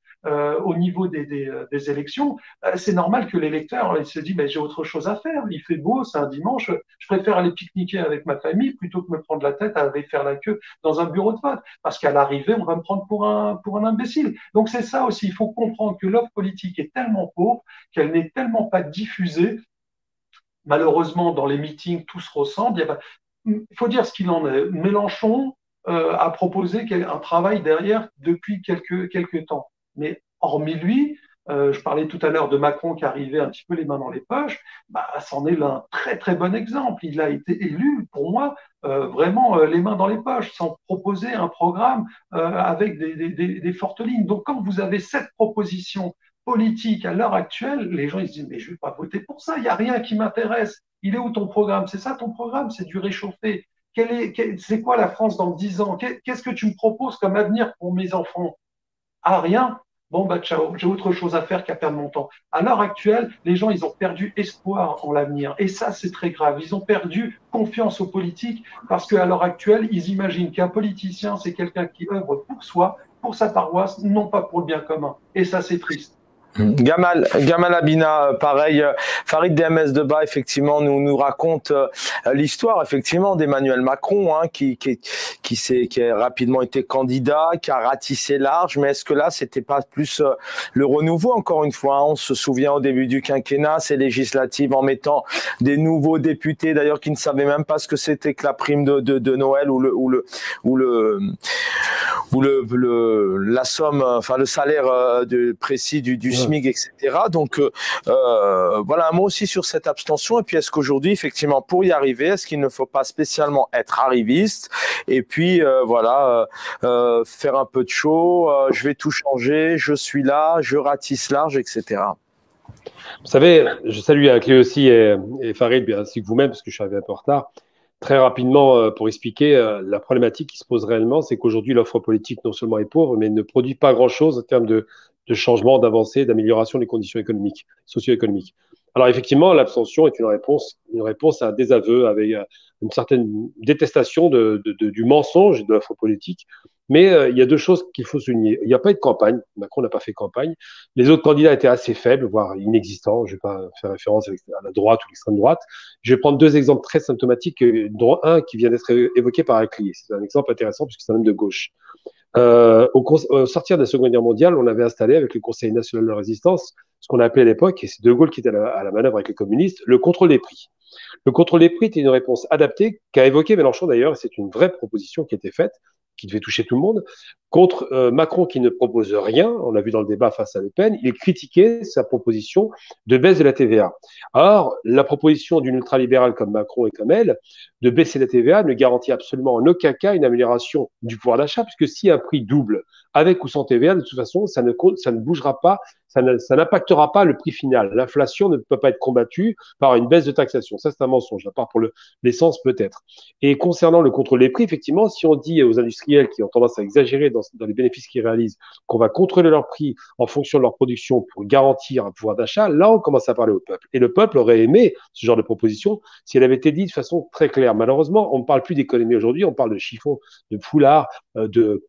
au niveau des élections, c'est normal que l'électeur il se dit j'ai autre chose à faire, il fait beau, c'est un dimanche, je préfère aller pique-niquer avec ma famille plutôt que me prendre la tête à aller faire la queue dans un bureau de vote, parce qu'à l'arrivée, on va me prendre pour un imbécile. Donc c'est ça aussi, il faut comprendre que l'offre politique est tellement pauvre qu'elle n'est tellement pas diffusée. Malheureusement, dans les meetings, tout se ressemble. Il faut dire ce qu'il en est. Mélenchon a proposé un travail derrière depuis quelques temps. Mais hormis lui, je parlais tout à l'heure de Macron qui arrivait un petit peu les mains dans les poches, c'en est un très très bon exemple. Il a été élu, pour moi, vraiment les mains dans les poches, sans proposer un programme avec des fortes lignes. Donc quand vous avez cette proposition politique à l'heure actuelle, les gens ils se disent mais je ne vais pas voter pour ça, il n'y a rien qui m'intéresse. Il est où ton programme? C'est ça ton programme? C'est du réchauffé. C'est quoi la France dans 10 ans? Qu'est-ce que tu me proposes comme avenir pour mes enfants? Ah, rien? Bon, ciao, j'ai autre chose à faire qu'à perdre mon temps. À l'heure actuelle, les gens, ils ont perdu espoir en l'avenir. Et ça, c'est très grave. Ils ont perdu confiance aux politiques parce qu'à l'heure actuelle, ils imaginent qu'un politicien, c'est quelqu'un qui œuvre pour soi, pour sa paroisse, non pas pour le bien commun. Et ça, c'est triste. Gamal Abina, pareil. Farid DMS de Bas, effectivement, nous raconte l'histoire, effectivement, d'Emmanuel Macron, qui a rapidement été candidat, qui a ratissé large. Mais est-ce que là, c'était pas plus le renouveau, encore une fois? On se souvient au début du quinquennat, ces législatives, en mettant des nouveaux députés, d'ailleurs, qui ne savaient même pas ce que c'était que la prime de Noël la somme, enfin, le salaire précis du SMIC, etc. Donc, voilà un mot aussi sur cette abstention. Et puis, est-ce qu'aujourd'hui, effectivement, pour y arriver, est-ce qu'il ne faut pas spécialement être arriviste et puis, faire un peu de show, je vais tout changer, je suis là, je ratisse large, etc. Vous savez, je salue Clé aussi et Farid, ainsi que vous-même, parce que je suis arrivé un peu en retard. Très rapidement, pour expliquer, la problématique qui se pose réellement, c'est qu'aujourd'hui, l'offre politique non seulement est pauvre, mais ne produit pas grand-chose en termes de changement, d'avancée, d'amélioration des conditions économiques, socio-économiques. Alors effectivement, l'abstention est une réponse à un désaveu, avec une certaine détestation du mensonge de l'offre politique. Mais il y a deux choses qu'il faut souligner. Il n'y a pas eu de campagne. Macron n'a pas fait campagne. Les autres candidats étaient assez faibles, voire inexistants. Je ne vais pas faire référence à la droite ou l'extrême droite. Je vais prendre deux exemples très symptomatiques, dont un qui vient d'être évoqué par Aclier. C'est un exemple intéressant puisque c'est un homme de gauche. Au sortir de la Seconde Guerre mondiale, on avait installé avec le Conseil national de résistance ce qu'on appelait à l'époque, et c'est De Gaulle qui était à la manœuvre avec les communistes, le contrôle des prix. Le contrôle des prix était une réponse adaptée qu'a évoqué Mélenchon d'ailleurs, et c'est une vraie proposition qui a été faite, qui devait toucher tout le monde, contre Macron qui ne propose rien. On l'a vu dans le débat face à Le Pen, il critiquait sa proposition de baisse de la TVA. Or, la proposition d'une ultralibérale comme Macron et comme elle, de baisser la TVA, ne garantit absolument en aucun cas une amélioration du pouvoir d'achat, puisque si un prix double avec ou sans TVA, de toute façon, ça ne bougera pas, ça n'impactera pas le prix final. L'inflation ne peut pas être combattue par une baisse de taxation. Ça, c'est un mensonge, à part pour l'essence peut-être. Et concernant le contrôle des prix, effectivement, si on dit aux industriels qui ont tendance à exagérer dans les bénéfices qu'ils réalisent, qu'on va contrôler leur prix en fonction de leur production pour garantir un pouvoir d'achat, là, on commence à parler au peuple. Et le peuple aurait aimé ce genre de proposition si elle avait été dite de façon très claire. Malheureusement, on ne parle plus d'économie aujourd'hui, on parle de chiffons, de foulards, de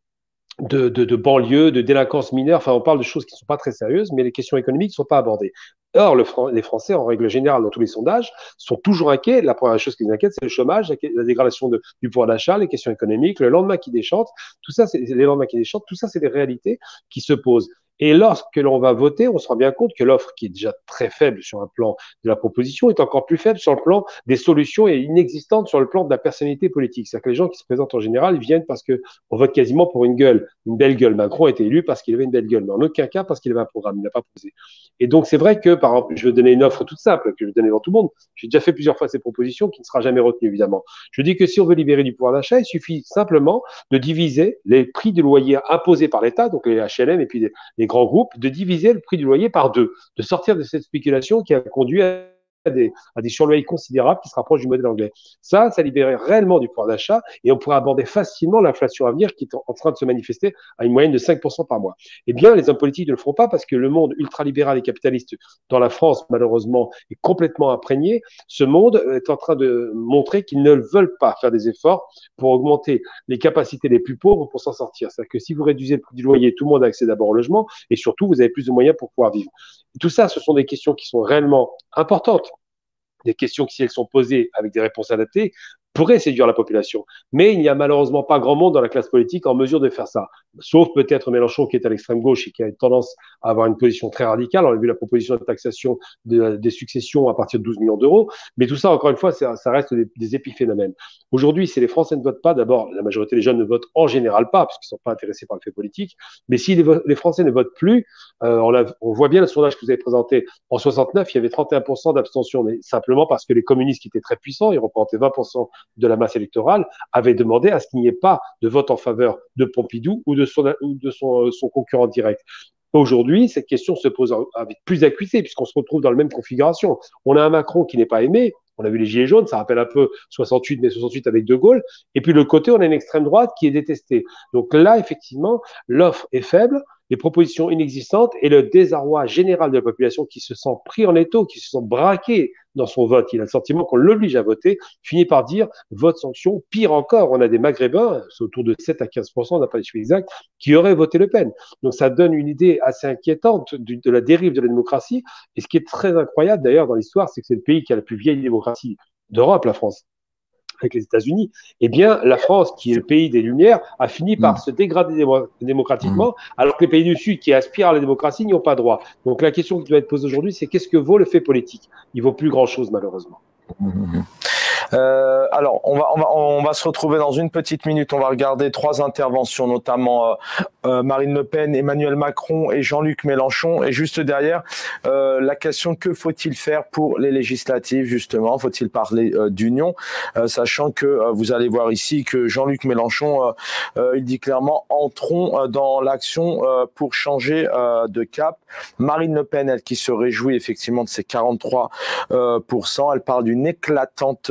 banlieues, de délinquance mineure. Enfin, on parle de choses qui ne sont pas très sérieuses, mais les questions économiques ne sont pas abordées. Or, les Français, en règle générale, dans tous les sondages, sont toujours inquiets. La première chose qui les inquiète, c'est le chômage, la dégradation du pouvoir d'achat, les questions économiques, le lendemain qui déchante. Tout ça, c'est les lendemains qui déchantent. Tout ça, c'est des réalités qui se posent. Et lorsque l'on va voter, on se rend bien compte que l'offre, qui est déjà très faible sur un plan de la proposition, est encore plus faible sur le plan des solutions et inexistante sur le plan de la personnalité politique. C'est-à-dire que les gens qui se présentent en général, ils viennent parce que on vote quasiment pour une gueule, une belle gueule. Macron a été élu parce qu'il avait une belle gueule, mais en aucun cas parce qu'il avait un programme, il n'a pas posé. Et donc, c'est vrai que, par exemple, je vais donner une offre toute simple, que je vais donner devant tout le monde. J'ai déjà fait plusieurs fois ces propositions qui ne sera jamais retenue, évidemment. Je dis que si on veut libérer du pouvoir d'achat, il suffit simplement de diviser les prix du loyer imposés par l'État, donc les HLM et puis les grands groupes, de diviser le prix du loyer par 2, de sortir de cette spéculation qui a conduit à des surloyers considérables qui se rapprochent du modèle anglais. Ça libérerait réellement du pouvoir d'achat et on pourrait aborder facilement l'inflation à venir qui est en train de se manifester à une moyenne de 5% par mois. Eh bien, les hommes politiques ne le feront pas parce que le monde ultralibéral et capitaliste dans la France, malheureusement, est complètement imprégné. Ce monde est en train de montrer qu'ils ne veulent pas faire des efforts pour augmenter les capacités des plus pauvres pour s'en sortir. C'est-à-dire que si vous réduisez le prix du loyer, tout le monde a accès d'abord au logement et surtout, vous avez plus de moyens pour pouvoir vivre. Et tout ça, ce sont des questions qui sont réellement importantes. Des questions qui, si elles sont posées avec des réponses adaptées, pourraient séduire la population. Mais il n'y a malheureusement pas grand monde dans la classe politique en mesure de faire ça. Sauf peut-être Mélenchon qui est à l'extrême gauche et qui a tendance à avoir une position très radicale. On a vu la proposition de taxation des successions à partir de 12 millions d'euros. Mais tout ça, encore une fois, ça reste des épiphénomènes. Aujourd'hui, si les Français ne votent pas, d'abord, la majorité des jeunes ne votent en général pas, parce qu'ils ne sont pas intéressés par le fait politique. Mais si les Français ne votent plus, on voit bien le sondage que vous avez présenté. En 69, il y avait 31% d'abstention, mais simplement parce que les communistes qui étaient très puissants, ils représentaient 20% de la masse électorale, avaient demandé à ce qu'il n'y ait pas de vote en faveur de Pompidou ou de son concurrent direct. Aujourd'hui, cette question se pose avec plus d'acuité puisqu'on se retrouve dans la même configuration. On a un Macron qui n'est pas aimé. On a vu les Gilets jaunes, ça rappelle un peu 68, mais 68 avec De Gaulle. Et puis de l'autre côté, on a une extrême droite qui est détestée. Donc là, effectivement, l'offre est faible, les propositions inexistantes et le désarroi général de la population qui se sent pris en étau, qui se sent braqué dans son vote. Il a le sentiment qu'on l'oblige à voter, finit par dire vote sanction. Pire encore, on a des Maghrébins, c'est autour de 7 à 15%, on n'a pas les chiffres exacts, qui auraient voté Le Pen. Donc ça donne une idée assez inquiétante de la dérive de la démocratie. Et ce qui est très incroyable d'ailleurs dans l'histoire, c'est que c'est le pays qui a la plus vieille démocratie d'Europe, la France, avec les États-Unis, eh bien, la France, qui est le pays des Lumières, a fini par se dégrader démocratiquement, alors que les pays du Sud qui aspirent à la démocratie n'y ont pas droit. Donc la question qui doit être posée aujourd'hui, c'est qu'est-ce que vaut le fait politique? Il vaut plus grand-chose, malheureusement. Alors, on va se retrouver dans une petite minute. On va regarder 3 interventions, notamment Marine Le Pen, Emmanuel Macron et Jean-Luc Mélenchon. Et juste derrière, la question, que faut-il faire pour les législatives, justement? Faut-il parler d'union, sachant que vous allez voir ici que Jean-Luc Mélenchon, il dit clairement, entrons dans l'action pour changer de cap. Marine Le Pen, elle, qui se réjouit effectivement de ses 43%, elle parle d'une éclatante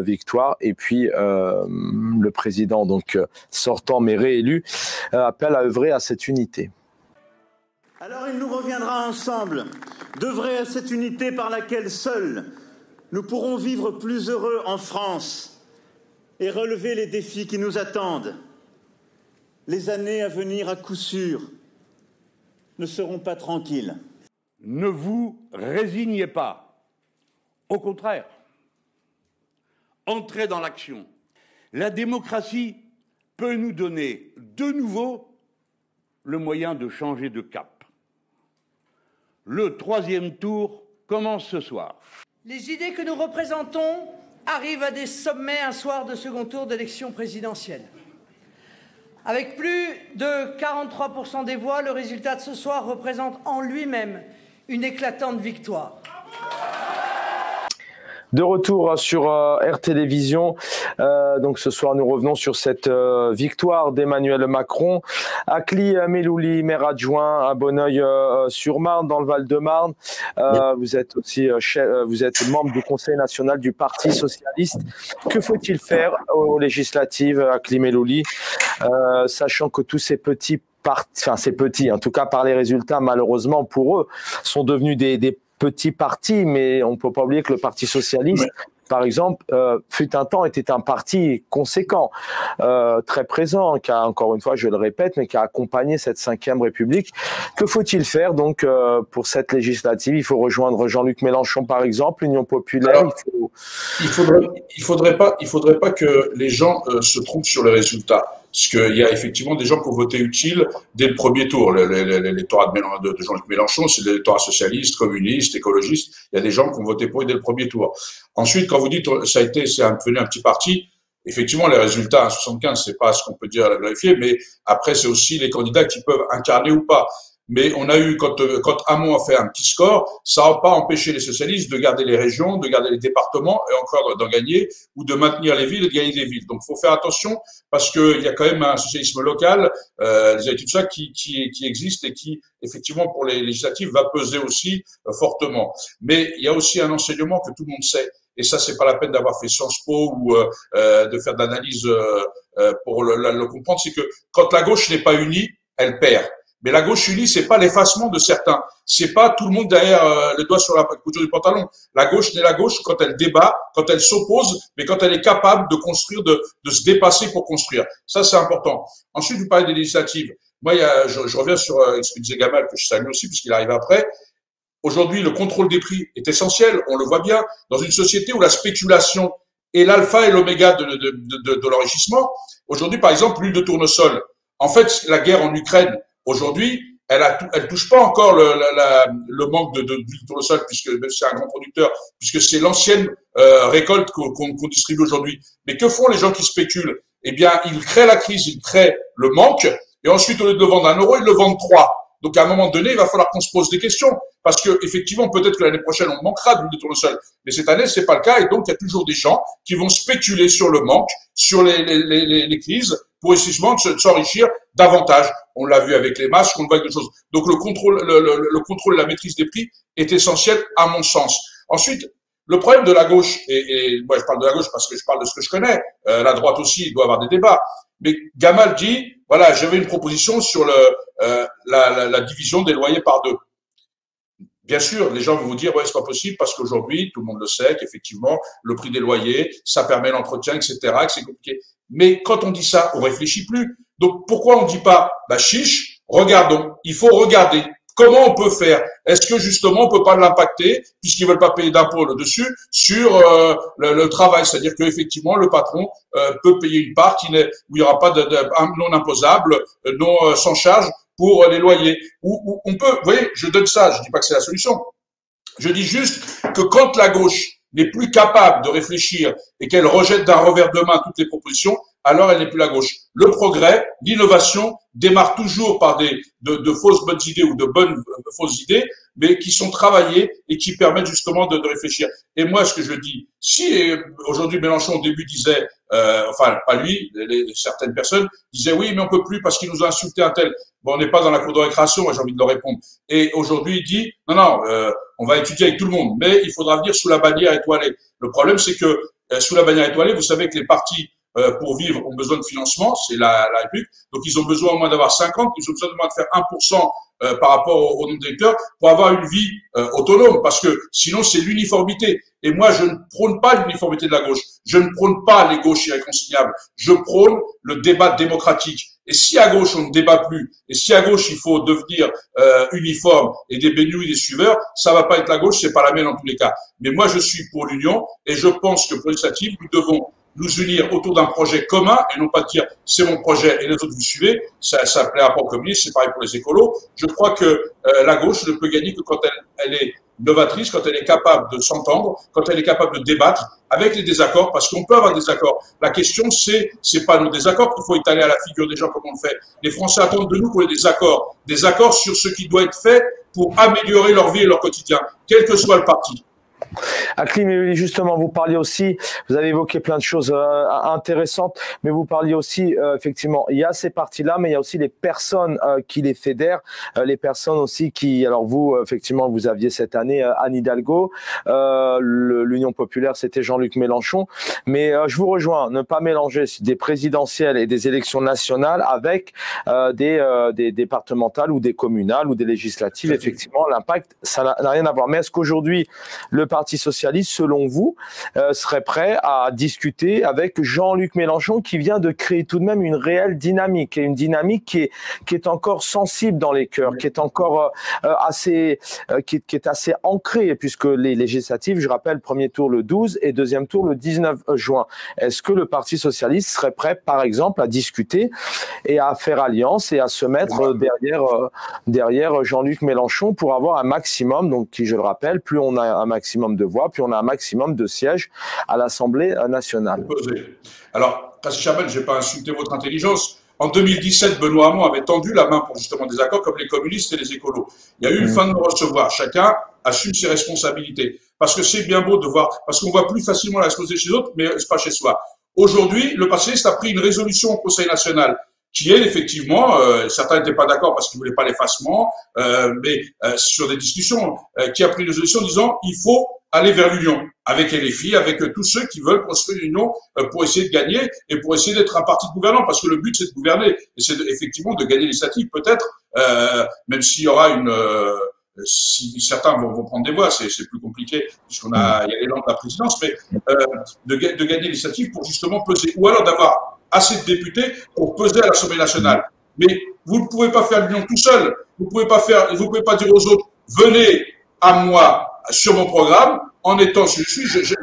victoire. Et puis le président, donc sortant mais réélu, appelle à œuvrer à cette unité. Alors il nous reviendra ensemble d'œuvrer à cette unité par laquelle seuls nous pourrons vivre plus heureux en France et relever les défis qui nous attendent. Les années à venir, à coup sûr, ne seront pas tranquilles. Ne vous résignez pas. Au contraire, entrez dans l'action. La démocratie peut nous donner de nouveau le moyen de changer de cap. Le 3e tour commence ce soir. Les idées que nous représentons arrivent à des sommets un soir de second tour d'élection présidentielle. Avec plus de 43% des voix, le résultat de ce soir représente en lui-même une éclatante victoire. De retour sur Air Télévision. Donc ce soir, nous revenons sur cette victoire d'Emmanuel Macron. Akli Melouli, maire adjoint à Bonneuil-sur-Marne, dans le Val-de-Marne. Vous êtes aussi vous êtes membre du Conseil national du Parti socialiste. Que faut-il faire aux législatives, Akli Melouli, sachant que tous ces petits c'est petit, en tout cas par les résultats, malheureusement pour eux, sont devenus des petits partis, mais on ne peut pas oublier que le Parti socialiste, par exemple, fut un temps, était un parti conséquent, très présent, qui a, encore une fois, je le répète, mais qui a accompagné cette 5e République. Que faut-il faire donc pour cette législative? Il faut rejoindre Jean-Luc Mélenchon, par exemple, l'Union populaire. Alors, il faudrait pas que les gens se trompent sur les résultats. Parce qu'il y a effectivement des gens qui ont voté utile dès le premier tour. L'électorat de Jean-Luc Mélenchon, c'est l'électorat socialiste, communiste, écologiste. Il y a des gens qui ont voté pour lui dès le premier tour. Ensuite, quand vous dites c'est devenu un petit parti, effectivement, les résultats à 75, c'est pas ce qu'on peut dire à la vérifier, mais après, c'est aussi les candidats qui peuvent incarner ou pas. Mais on a eu, quand Hamon a fait un petit score, ça n'a pas empêché les socialistes de garder les régions, de garder les départements et encore d'en gagner, ou de maintenir les villes et de gagner des villes. Donc, il faut faire attention parce qu'il y a quand même un socialisme local, les études ça qui existe et qui, effectivement, pour les législatives, va peser aussi fortement. Mais il y a aussi un enseignement que tout le monde sait. Et ça, c'est pas la peine d'avoir fait Sciences Po ou de faire de l'analyse pour le comprendre. C'est que quand la gauche n'est pas unie, elle perd. Mais la gauche unie, c'est pas l'effacement de certains. C'est pas tout le monde derrière le doigt sur la couture du pantalon. La gauche n'est la gauche quand elle débat, quand elle s'oppose, mais quand elle est capable de construire, de se dépasser pour construire. Ça, c'est important. Ensuite, vous parlez des législatives. Moi, je reviens sur ce que disait Gamal, que je salue aussi, puisqu'il arrive après. Aujourd'hui, le contrôle des prix est essentiel. On le voit bien dans une société où la spéculation est l'alpha et l'oméga de l'enrichissement. Aujourd'hui, par exemple, l'huile de tournesol. En fait, la guerre en Ukraine, aujourd'hui, elle touche pas encore le manque d'huile de tournesol, puisque c'est un grand producteur, puisque c'est l'ancienne récolte qu'on distribue aujourd'hui. Mais que font les gens qui spéculent? Eh bien, ils créent la crise, ils créent le manque, et ensuite, au lieu de le vendre à 1 euro, ils le vendent 3. Donc, à un moment donné, il va falloir qu'on se pose des questions. Parce que, effectivement, peut-être que l'année prochaine, on manquera d'huile de tournesol. Mais cette année, c'est pas le cas. Et donc, il y a toujours des gens qui vont spéculer sur le manque, sur les crises, pour effectivement s'enrichir davantage. On l'a vu avec les masques, on le voit avec d'autres choses. Donc, le contrôle et la maîtrise des prix est essentiel, à mon sens. Ensuite, le problème de la gauche, et moi, je parle de la gauche parce que je parle de ce que je connais. La droite aussi, il doit y avoir des débats. Mais Gamal dit, voilà, j'avais une proposition sur la division des loyers par 2. Bien sûr, les gens vont vous dire, ouais, c'est pas possible parce qu'aujourd'hui, tout le monde le sait, qu'effectivement, le prix des loyers, ça permet l'entretien, etc., que c'est compliqué. Mais quand on dit ça, on réfléchit plus. Donc, pourquoi on dit pas, bah, chiche, regardons. Il faut regarder. Comment on peut faire? Est-ce que justement on peut pas l'impacter puisqu'ils veulent pas payer d'impôts dessus sur le travail, c'est-à-dire que effectivement le patron peut payer une part où il n'y aura pas non imposable, non sans charge pour les loyers. Ou on peut, vous voyez, je donne ça, je dis pas que c'est la solution. Je dis juste que quand la gauche n'est plus capable de réfléchir et qu'elle rejette d'un revers de main toutes les propositions, alors elle n'est plus la gauche. Le progrès, l'innovation démarre toujours par de fausses bonnes idées ou de bonnes fausses idées, mais qui sont travaillées et qui permettent justement de réfléchir. Et moi, ce que je dis, si aujourd'hui Mélenchon au début disait, enfin pas lui, certaines personnes disaient oui, mais on peut plus parce qu'il nous a insulté un tel. Bon, on n'est pas dans la cour de récréation, moi j'ai envie de le répondre. Et aujourd'hui, il dit non, on va étudier avec tout le monde, mais il faudra venir sous la bannière étoilée. Le problème, c'est que sous la bannière étoilée, vous savez que les partis pour vivre ont besoin de financement, c'est la République, donc ils ont besoin au moins d'avoir 50, ils ont besoin au moins de faire 1% par rapport au nombre d'électeurs pour avoir une vie autonome, parce que sinon c'est l'uniformité. Et moi, je ne prône pas l'uniformité de la gauche, je ne prône pas les gauches irréconciliables, je prône le débat démocratique. Et si à gauche on ne débat plus, et si à gauche il faut devenir uniforme et des baignous et des suiveurs, ça va pas être la gauche, c'est pas la mienne en tous les cas. Mais moi je suis pour l'union, et je pense que pour l'initiative, nous devons nous unir autour d'un projet commun et non pas dire c'est mon projet et les autres vous suivez, ça plaira pas aux communistes, c'est pareil pour les écolos. Je crois que la gauche ne peut gagner que quand elle est novatrice, quand elle est capable de s'entendre, quand elle est capable de débattre avec les désaccords, parce qu'on peut avoir des désaccords. La question, c'est pas nos désaccords qu'il faut étaler à la figure des gens comme on le fait. Les Français attendent de nous qu'on ait des accords sur ce qui doit être fait pour améliorer leur vie et leur quotidien, quel que soit le parti. Haklin, justement, vous parliez aussi, vous avez évoqué plein de choses intéressantes, mais vous parliez aussi, effectivement, il y a ces partis-là, mais il y a aussi les personnes qui les fédèrent, les personnes aussi qui, alors vous, effectivement, vous aviez cette année Anne Hidalgo, l'Union populaire, c'était Jean-Luc Mélenchon, mais je vous rejoins, ne pas mélanger des présidentielles et des élections nationales avec des départementales ou des communales ou des législatives. Effectivement, l'impact, ça n'a rien à voir. Mais est-ce qu'aujourd'hui, le Parti socialiste, selon vous, serait prêt à discuter avec Jean-Luc Mélenchon qui vient de créer tout de même une réelle dynamique, et une dynamique qui est encore sensible dans les cœurs, qui est encore assez ancrée, puisque les législatives, je rappelle, premier tour le 12 et deuxième tour le 19 juin. Est-ce que le Parti socialiste serait prêt, par exemple, à discuter et à faire alliance et à se mettre derrière Jean-Luc Mélenchon pour avoir un maximum, donc qui, je le rappelle, plus on a un maximum de voix, puis on a un maximum de sièges à l'Assemblée nationale. Alors, Kassi Chaban, je ne vais pas insulter votre intelligence. En 2017, Benoît Hamon avait tendu la main pour justement des accords comme les communistes et les écolos. Il y a eu une fin de non-recevoir. Chacun assume ses responsabilités. Parce que c'est bien beau de voir, parce qu'on voit plus facilement la responsabilité chez les autres, mais pas chez soi. Aujourd'hui, le Parti socialiste a pris une résolution au Conseil national qui est effectivement, certains n'étaient pas d'accord parce qu'ils voulaient pas l'effacement, mais sur des discussions, qui a pris une résolution disant il faut aller vers l'union, avec LFI, avec tous ceux qui veulent construire l'union pour essayer de gagner et pour essayer d'être un parti gouvernant, parce que le but c'est de gouverner, et c'est effectivement de gagner l'initiative peut-être, même s'il y aura si certains vont prendre des voix, c'est plus compliqué puisqu'il y a l'élan de la présidence, mais de gagner l'initiative pour justement peser, ou alors d'avoir assez de députés pour peser à l'Assemblée nationale. Mais vous ne pouvez pas faire l'union tout seul. Vous pouvez pas dire aux autres, venez à moi sur mon programme en étant ce que je suis.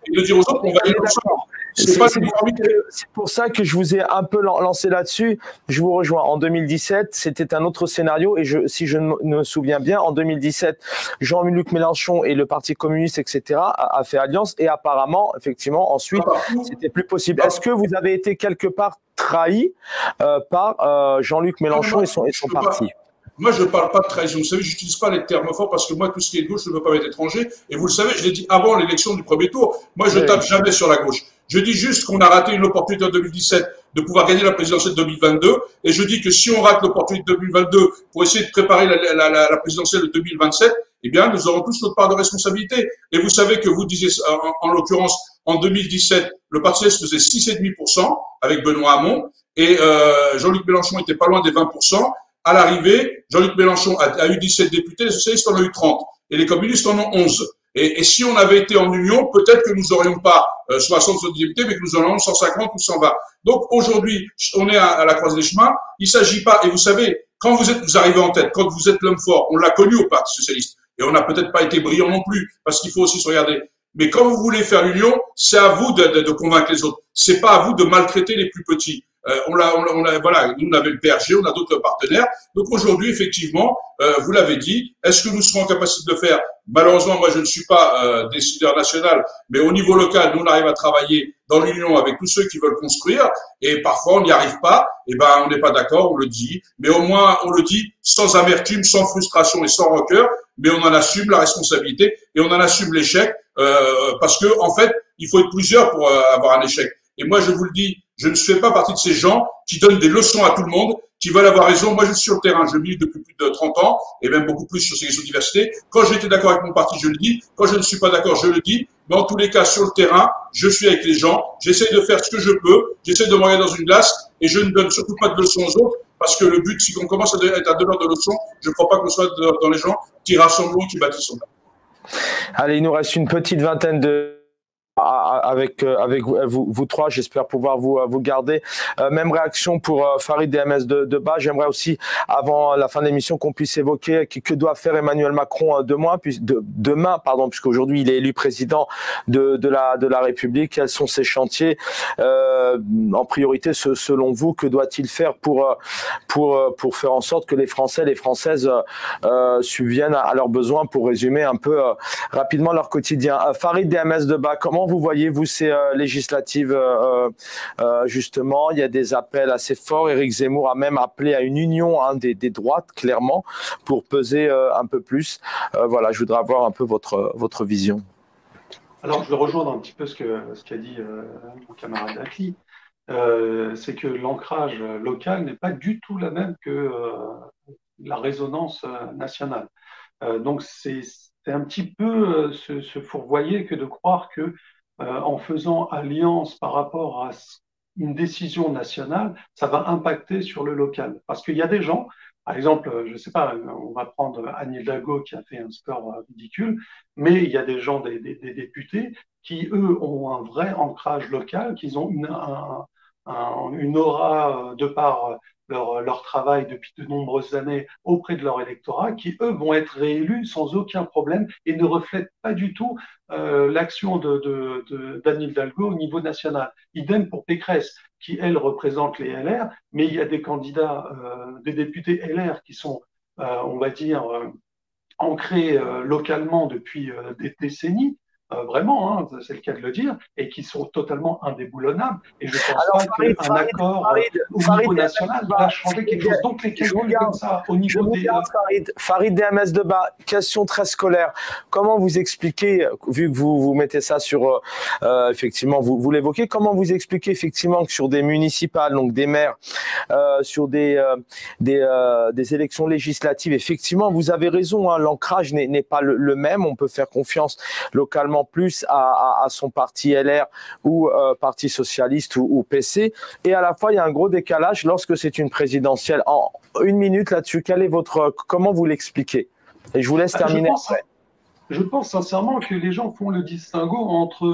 Et de dire aux autres qu'on va y aller ensemble. C'est pour ça que je vous ai un peu lancé là-dessus. Je vous rejoins. En 2017, c'était un autre scénario. Et si je me souviens bien, en 2017, Jean-Luc Mélenchon et le Parti communiste, etc., a fait alliance. Et apparemment, effectivement, ensuite, c'était plus possible. Est-ce que vous avez été quelque part trahi par Jean-Luc Mélenchon et son parti? Moi, je ne parle pas de trahison. Vous savez, je n'utilise pas les termes forts parce que moi, tout ce qui est de gauche, je ne veux pas être étranger. Et vous le savez, je l'ai dit avant l'élection du premier tour. Moi, je ne tape jamais sur la gauche. Je dis juste qu'on a raté une opportunité en 2017 de pouvoir gagner la présidentielle 2022. Et je dis que si on rate l'opportunité de 2022 pour essayer de préparer la présidentielle de 2027, eh bien, nous aurons tous notre part de responsabilité. Et vous savez que vous disiez, en l'occurrence, en 2017, le Parti socialiste faisait 6,5% avec Benoît Hamon. Et Jean-Luc Mélenchon était pas loin des 20%. À l'arrivée, Jean-Luc Mélenchon a eu 17 députés, les socialistes en ont eu 30, et les communistes en ont 11. Et si on avait été en union, peut-être que nous n'aurions pas 60 députés, mais que nous en aurions 150 ou 120. Donc aujourd'hui, on est à la croisée des chemins. Il s'agit pas, et vous savez, quand vous arrivez en tête, quand vous êtes l'homme fort, on l'a connu au Parti socialiste, et on n'a peut-être pas été brillant non plus, parce qu'il faut aussi se regarder. Mais quand vous voulez faire l'union, c'est à vous de convaincre les autres. C'est pas à vous de maltraiter les plus petits. Voilà, nous on avait le PRG, on a d'autres partenaires. Donc aujourd'hui, effectivement, vous l'avez dit, est-ce que nous serons en capacité de le faire? Malheureusement, moi je ne suis pas décideur national, mais au niveau local, nous on arrive à travailler dans l'union avec tous ceux qui veulent construire, et parfois on n'y arrive pas, et ben on n'est pas d'accord, on le dit, mais au moins on le dit sans amertume, sans frustration et sans rancœur, mais on en assume la responsabilité et on en assume l'échec, parce que en fait, il faut être plusieurs pour avoir un échec. Et moi je vous le dis, je ne fais pas partie de ces gens qui donnent des leçons à tout le monde, qui veulent avoir raison. Moi, je suis sur le terrain, je milite depuis plus de 30 ans, et même beaucoup plus sur ces questions de diversité. Quand j'étais d'accord avec mon parti, je le dis. Quand je ne suis pas d'accord, je le dis. Mais en tous les cas, sur le terrain, je suis avec les gens. J'essaie de faire ce que je peux. J'essaie de me regarder dans une glace, et je ne donne surtout pas de leçons aux autres, parce que le but, si on commence à être à donneur de leçons, je ne crois pas qu'on soit dans les gens qui rassemblons, qui bâtissons. Allez, il nous reste une petite vingtaine avec vous trois, j'espère pouvoir vous garder. Même réaction pour Farid DMS de bas. J'aimerais aussi, avant la fin de l'émission, qu'on puisse évoquer que doit faire Emmanuel Macron demain, puisqu'aujourd'hui il est élu président de la République. Quels sont ses chantiers en priorité selon vous? Que doit-il faire pour faire en sorte que les Français, les Françaises subviennent à leurs besoins, pour résumer un peu rapidement leur quotidien? Farid DMS de bas, comment Comment vous voyez, vous, ces législatives, justement? Il y a des appels assez forts. Éric Zemmour a même appelé à une union des droites, clairement, pour peser un peu plus. Voilà, je voudrais avoir un peu votre vision. Alors, je vais rejoindre un petit peu ce qu'a dit mon camarade Akli. C'est que l'ancrage local n'est pas du tout la même que la résonance nationale. Donc, c'est un petit peu se fourvoyer que de croire que en faisant alliance par rapport à une décision nationale, ça va impacter sur le local. Parce qu'il y a des gens, par exemple, je ne sais pas, on va prendre Anne Hidalgo qui a fait un score ridicule, mais il y a des gens, des députés, qui, eux, ont un vrai ancrage local, qui ont une aura de par leur travail depuis de nombreuses années auprès de leur électorat, qui, eux, vont être réélus sans aucun problème et ne reflètent pas du tout l'action d'Anne Hidalgo au niveau national. Idem pour Pécresse, qui, elle, représente les LR, mais il y a des candidats, des députés LR qui sont, on va dire, ancrés localement depuis des décennies, vraiment, hein, c'est le cas de le dire, et qui sont totalement indéboulonnables. Et je ne pense pas qu'un accord au niveau national va changer quelque chose. Donc, les questions comme ça, au niveau des... Farid DMS de bas, question très scolaire. Comment vous expliquez, vu que vous mettez ça sur, effectivement, vous l'évoquez, comment vous expliquez effectivement que sur des municipales, donc des maires, sur des élections législatives, effectivement, vous avez raison, hein, l'ancrage n'est pas le même. On peut faire confiance localement plus à son parti LR ou Parti Socialiste ou PC. Et à la fois, il y a un gros décalage lorsque c'est une présidentielle. En une minute là-dessus, comment vous l'expliquez? Et je vous laisse terminer après. Je pense sincèrement que les gens font le distinguo entre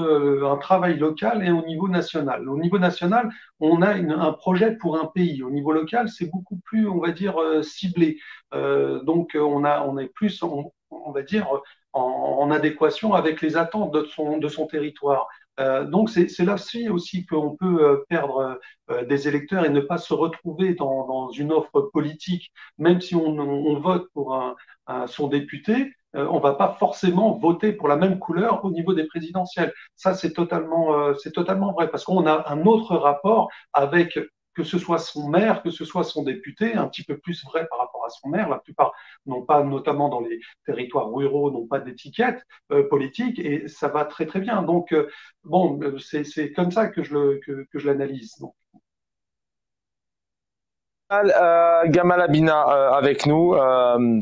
un travail local et au niveau national. Au niveau national, on a un projet pour un pays. Au niveau local, c'est beaucoup plus, on va dire, ciblé. Donc, on est plus, on va dire, en adéquation avec les attentes de son territoire. Donc, c'est là-dessus aussi qu'on peut perdre des électeurs et ne pas se retrouver dans une offre politique, même si on vote pour son député. On va pas forcément voter pour la même couleur au niveau des présidentielles. Ça, c'est totalement vrai, parce qu'on a un autre rapport avec, que ce soit son maire, que ce soit son député, un petit peu plus vrai par rapport à son maire. La plupart n'ont pas, notamment dans les territoires ruraux, n'ont pas d'étiquette politique, et ça va très très bien. Donc, bon, c'est comme ça que je l'analyse. Gamal Abina avec nous,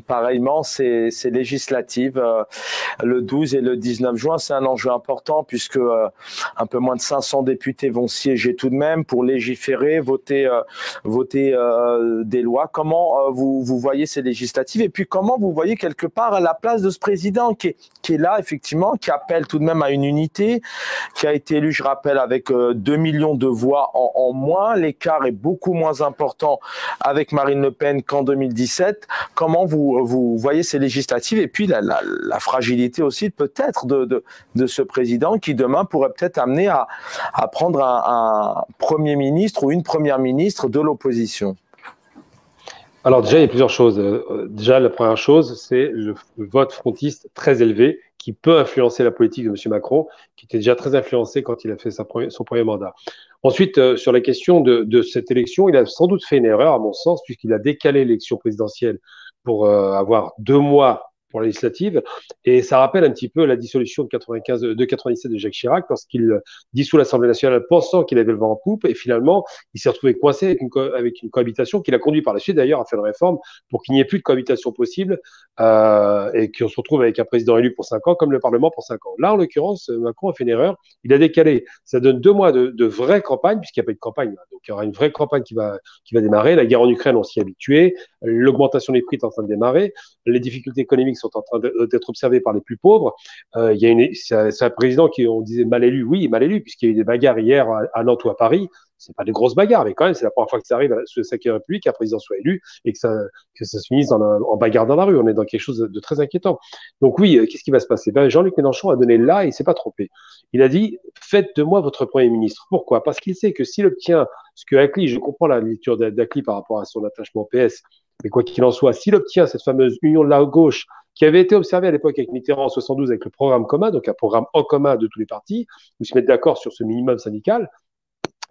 pareillement, c'est législative le 12 et le 19 juin. C'est un enjeu important puisque un peu moins de 500 députés vont siéger tout de même pour légiférer, voter des lois. Comment vous voyez ces législatives et puis comment vous voyez quelque part la place de ce président qui est là, effectivement, qui appelle tout de même à une unité, qui a été élu, je rappelle, avec 2 millions de voix en moins. L'écart est beaucoup moins important avec Marine Le Pen qu'en 2017. Comment vous voyez ces législatives et puis la fragilité aussi peut-être de ce président qui demain pourrait peut-être amener à prendre un Premier ministre ou une Première ministre de l'opposition? Alors déjà, il y a plusieurs choses. Déjà, la première chose, c'est le vote frontiste très élevé qui peut influencer la politique de M. Macron, qui était déjà très influencé quand il a fait son premier mandat. Ensuite, sur la question de cette élection, il a sans doute fait une erreur, à mon sens, puisqu'il a décalé l'élection présidentielle pour avoir 2 mois pour la législative. Et ça rappelle un petit peu la dissolution de 97 de Jacques Chirac, lorsqu'il dissout l'Assemblée nationale pensant qu'il avait le vent en poupe. Et finalement, il s'est retrouvé coincé avec une cohabitation qu'il a conduit par la suite, d'ailleurs, à faire une réforme pour qu'il n'y ait plus de cohabitation possible et qu'on se retrouve avec un président élu pour 5 ans, comme le Parlement pour 5 ans. Là, en l'occurrence, Macron a fait une erreur. Il a décalé. Ça donne 2 mois de vraie campagne, puisqu'il n'y a pas eu de campagne. Donc, il y aura une vraie campagne qui va démarrer. La guerre en Ukraine, on s'y est habitué. L'augmentation des prix est en train de démarrer. Les difficultés économiques sont en train d'être observées par les plus pauvres. C'est un président qui, on disait, mal élu. Oui, mal élu, puisqu'il y a eu des bagarres hier à Nantes ou à Paris. C'est pas de grosses bagarres, mais quand même, c'est la première fois que ça arrive sous la Ve République qu'un président soit élu et que ça se finisse en bagarre dans la rue. On est dans quelque chose de très inquiétant. Donc oui, qu'est-ce qui va se passer? Jean-Luc Mélenchon a donné là et il s'est pas trompé. Il a dit, faites de moi votre Premier ministre. Pourquoi? Parce qu'il sait que s'il obtient ce que Akli, je comprends la lecture d'Akli par rapport à son attachement au PS, mais quoi qu'il en soit, s'il obtient cette fameuse union de la gauche qui avait été observé à l'époque avec Mitterrand en 72 avec le programme commun, donc un programme en commun de tous les partis, où ils se mettent d'accord sur ce minimum syndical.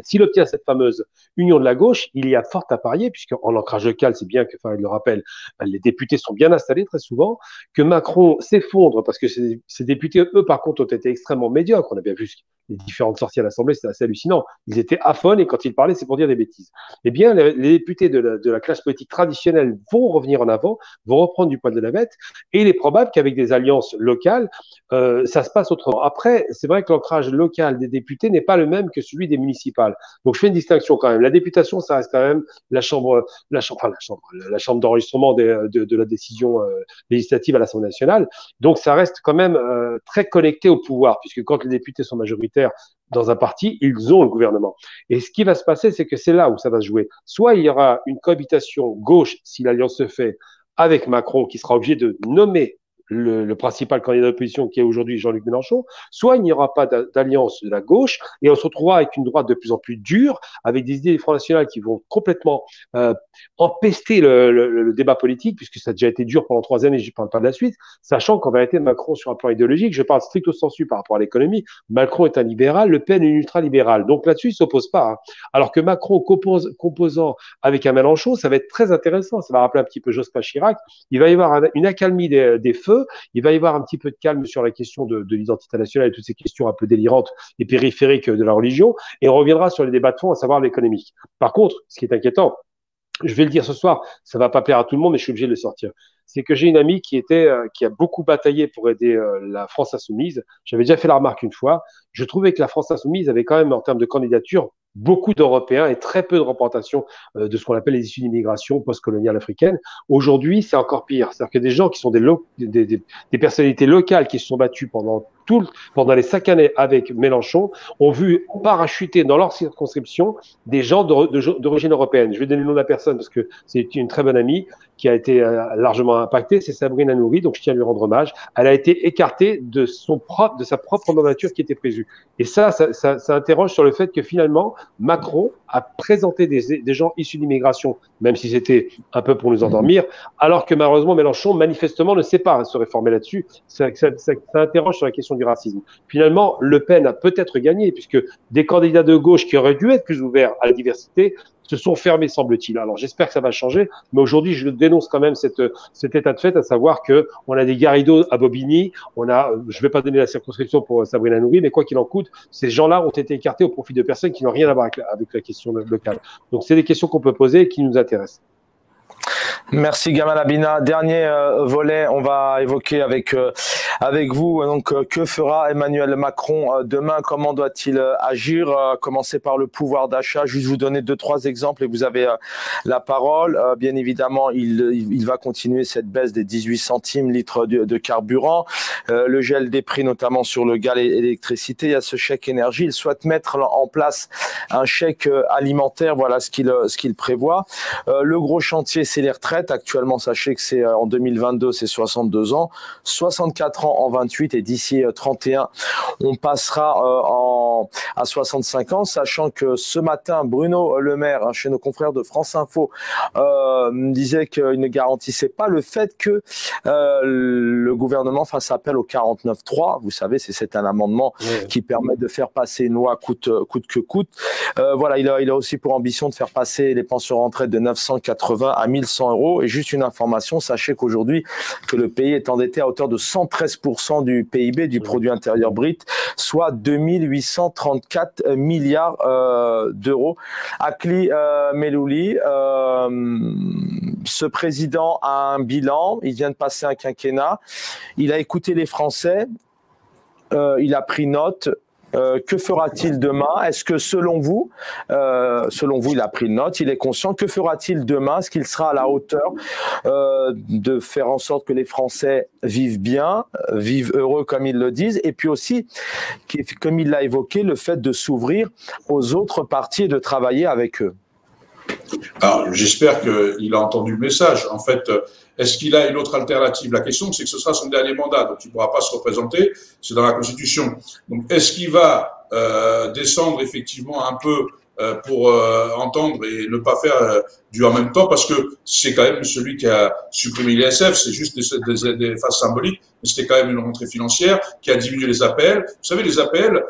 S'il obtient cette fameuse union de la gauche, il y a fort à parier, puisqu'en ancrage local, c'est bien que, enfin, il le rappelle, les députés sont bien installés très souvent, que Macron s'effondre, parce que ces députés, eux, par contre, ont été extrêmement médiocres. On a bien vu les différentes sorties à l'Assemblée, c'était assez hallucinant. Ils étaient aphones, et quand ils parlaient, c'est pour dire des bêtises. Eh bien, les députés de la classe politique traditionnelle vont revenir en avant, vont reprendre du poil de la bête, et il est probable qu'avec des alliances locales, ça se passe autrement. Après, c'est vrai que l'ancrage local des députés n'est pas le même que celui des municipales. Donc, je fais une distinction quand même. La députation, ça reste quand même la chambre d'enregistrement de la décision législative à l'Assemblée nationale. Donc, ça reste quand même très connecté au pouvoir, puisque quand les députés sont majoritaires dans un parti, ils ont le gouvernement. Et ce qui va se passer, c'est que c'est là où ça va se jouer. Soit il y aura une cohabitation gauche, si l'alliance se fait, avec Macron, qui sera obligé de nommer le principal candidat d'opposition qui est aujourd'hui Jean-Luc Mélenchon, soit il n'y aura pas d'alliance de la gauche et on se retrouvera avec une droite de plus en plus dure, avec des idées du Front National qui vont complètement empester le débat politique, puisque ça a déjà été dur pendant 3 années, je ne parle pas de la suite, sachant qu'en vérité Macron sur un plan idéologique, je parle stricto sensu par rapport à l'économie, Macron est un libéral, Le Pen est une ultra-libérale, donc là-dessus il ne s'oppose pas, hein. Alors que Macron composant avec un Mélenchon, ça va être très intéressant, ça va rappeler un petit peu Jospin Chirac, il va y avoir une accalmie des feux, il va y avoir un petit peu de calme sur la question de l'identité nationale et toutes ces questions un peu délirantes et périphériques de la religion, et on reviendra sur les débats de fond, à savoir l'économique. Par contre, ce qui est inquiétant, je vais le dire ce soir, ça va pas plaire à tout le monde, mais je suis obligé de le sortir. C'est que j'ai une amie qui a beaucoup bataillé pour aider la France insoumise. J'avais déjà fait la remarque une fois. Je trouvais que la France insoumise avait quand même, en termes de candidature, beaucoup d'Européens et très peu de représentation de ce qu'on appelle les issues d'immigration post-coloniale africaine. Aujourd'hui, c'est encore pire. C'est-à-dire que des gens qui sont des personnalités locales qui se sont battues pendant les 5 années avec Mélenchon ont vu parachuter dans leur circonscription des gens d'origine européenne. Je vais donner le nom de la personne parce que c'est une très bonne amie qui a été largement impactée, c'est Sabrina Nouri, donc je tiens à lui rendre hommage. Elle a été écartée de sa propre mandature qui était prévue. Et ça interroge sur le fait que finalement, Macron a présenté des gens issus d'immigration, même si c'était un peu pour nous endormir, alors que malheureusement Mélenchon, manifestement, ne sait pas se réformer là-dessus. Ça interroge sur la question du racisme. Finalement, Le Pen a peut-être gagné, puisque des candidats de gauche qui auraient dû être plus ouverts à la diversité se sont fermés, semble-t-il. Alors j'espère que ça va changer, mais aujourd'hui je dénonce quand même cet état de fait, à savoir que on a des Garrido à Bobigny, je ne vais pas donner la circonscription pour Sabrina Nouri, mais quoi qu'il en coûte, ces gens-là ont été écartés au profit de personnes qui n'ont rien à voir avec la question locale. Donc c'est des questions qu'on peut poser et qui nous intéressent. Merci Gamal Abina. Dernier volet, on va évoquer avec vous. Donc, que fera Emmanuel Macron demain? Comment doit-il agir? Commencer par le pouvoir d'achat. Juste vous donner 2-3 exemples et vous avez la parole. Bien évidemment, il va continuer cette baisse des 18 centimes litre de carburant, le gel des prix notamment sur le gaz et l'électricité. Il y a ce chèque énergie. Il souhaite mettre en place un chèque alimentaire. Voilà ce qu'il prévoit. Le gros chantier, c'est les retraites. Actuellement, sachez que c'est en 2022, c'est 62 ans, 64 ans en 28 et d'ici 31, on passera à 65 ans, sachant que ce matin, Bruno Le Maire, chez nos confrères de France Info, disait qu'il ne garantissait pas le fait que le gouvernement fasse appel au 49.3. Vous savez, c'est un amendement qui permet de faire passer une loi coûte que coûte. Voilà, il a aussi pour ambition de faire passer les pensions retraite de 980 à 1100 euros. Et juste une information, sachez qu'aujourd'hui, que le pays est endetté à hauteur de 113% du PIB, du produit intérieur brut, soit 2834 milliards d'euros. Akli Melouli, ce président a un bilan, il vient de passer un quinquennat, il a écouté les Français, il a pris note. Que fera-t-il demain? Est-ce que selon vous, il a pris note, il est conscient, que fera-t-il demain? Est-ce qu'il sera à la hauteur de faire en sorte que les Français vivent bien, vivent heureux comme ils le disent, et puis aussi, comme il l'a évoqué, le fait de s'ouvrir aux autres partis et de travailler avec eux? Alors, j'espère qu'il a entendu le message. En fait, est-ce qu'il a une autre alternative? La question, c'est que ce sera son dernier mandat, donc il ne pourra pas se représenter, c'est dans la Constitution. Donc, est-ce qu'il va descendre effectivement un peu pour entendre et ne pas faire du en même temps, parce que c'est quand même celui qui a supprimé l'ISF, c'est juste des phases symboliques, mais c'était quand même une rentrée financière qui a diminué les APL. Vous savez, les APL,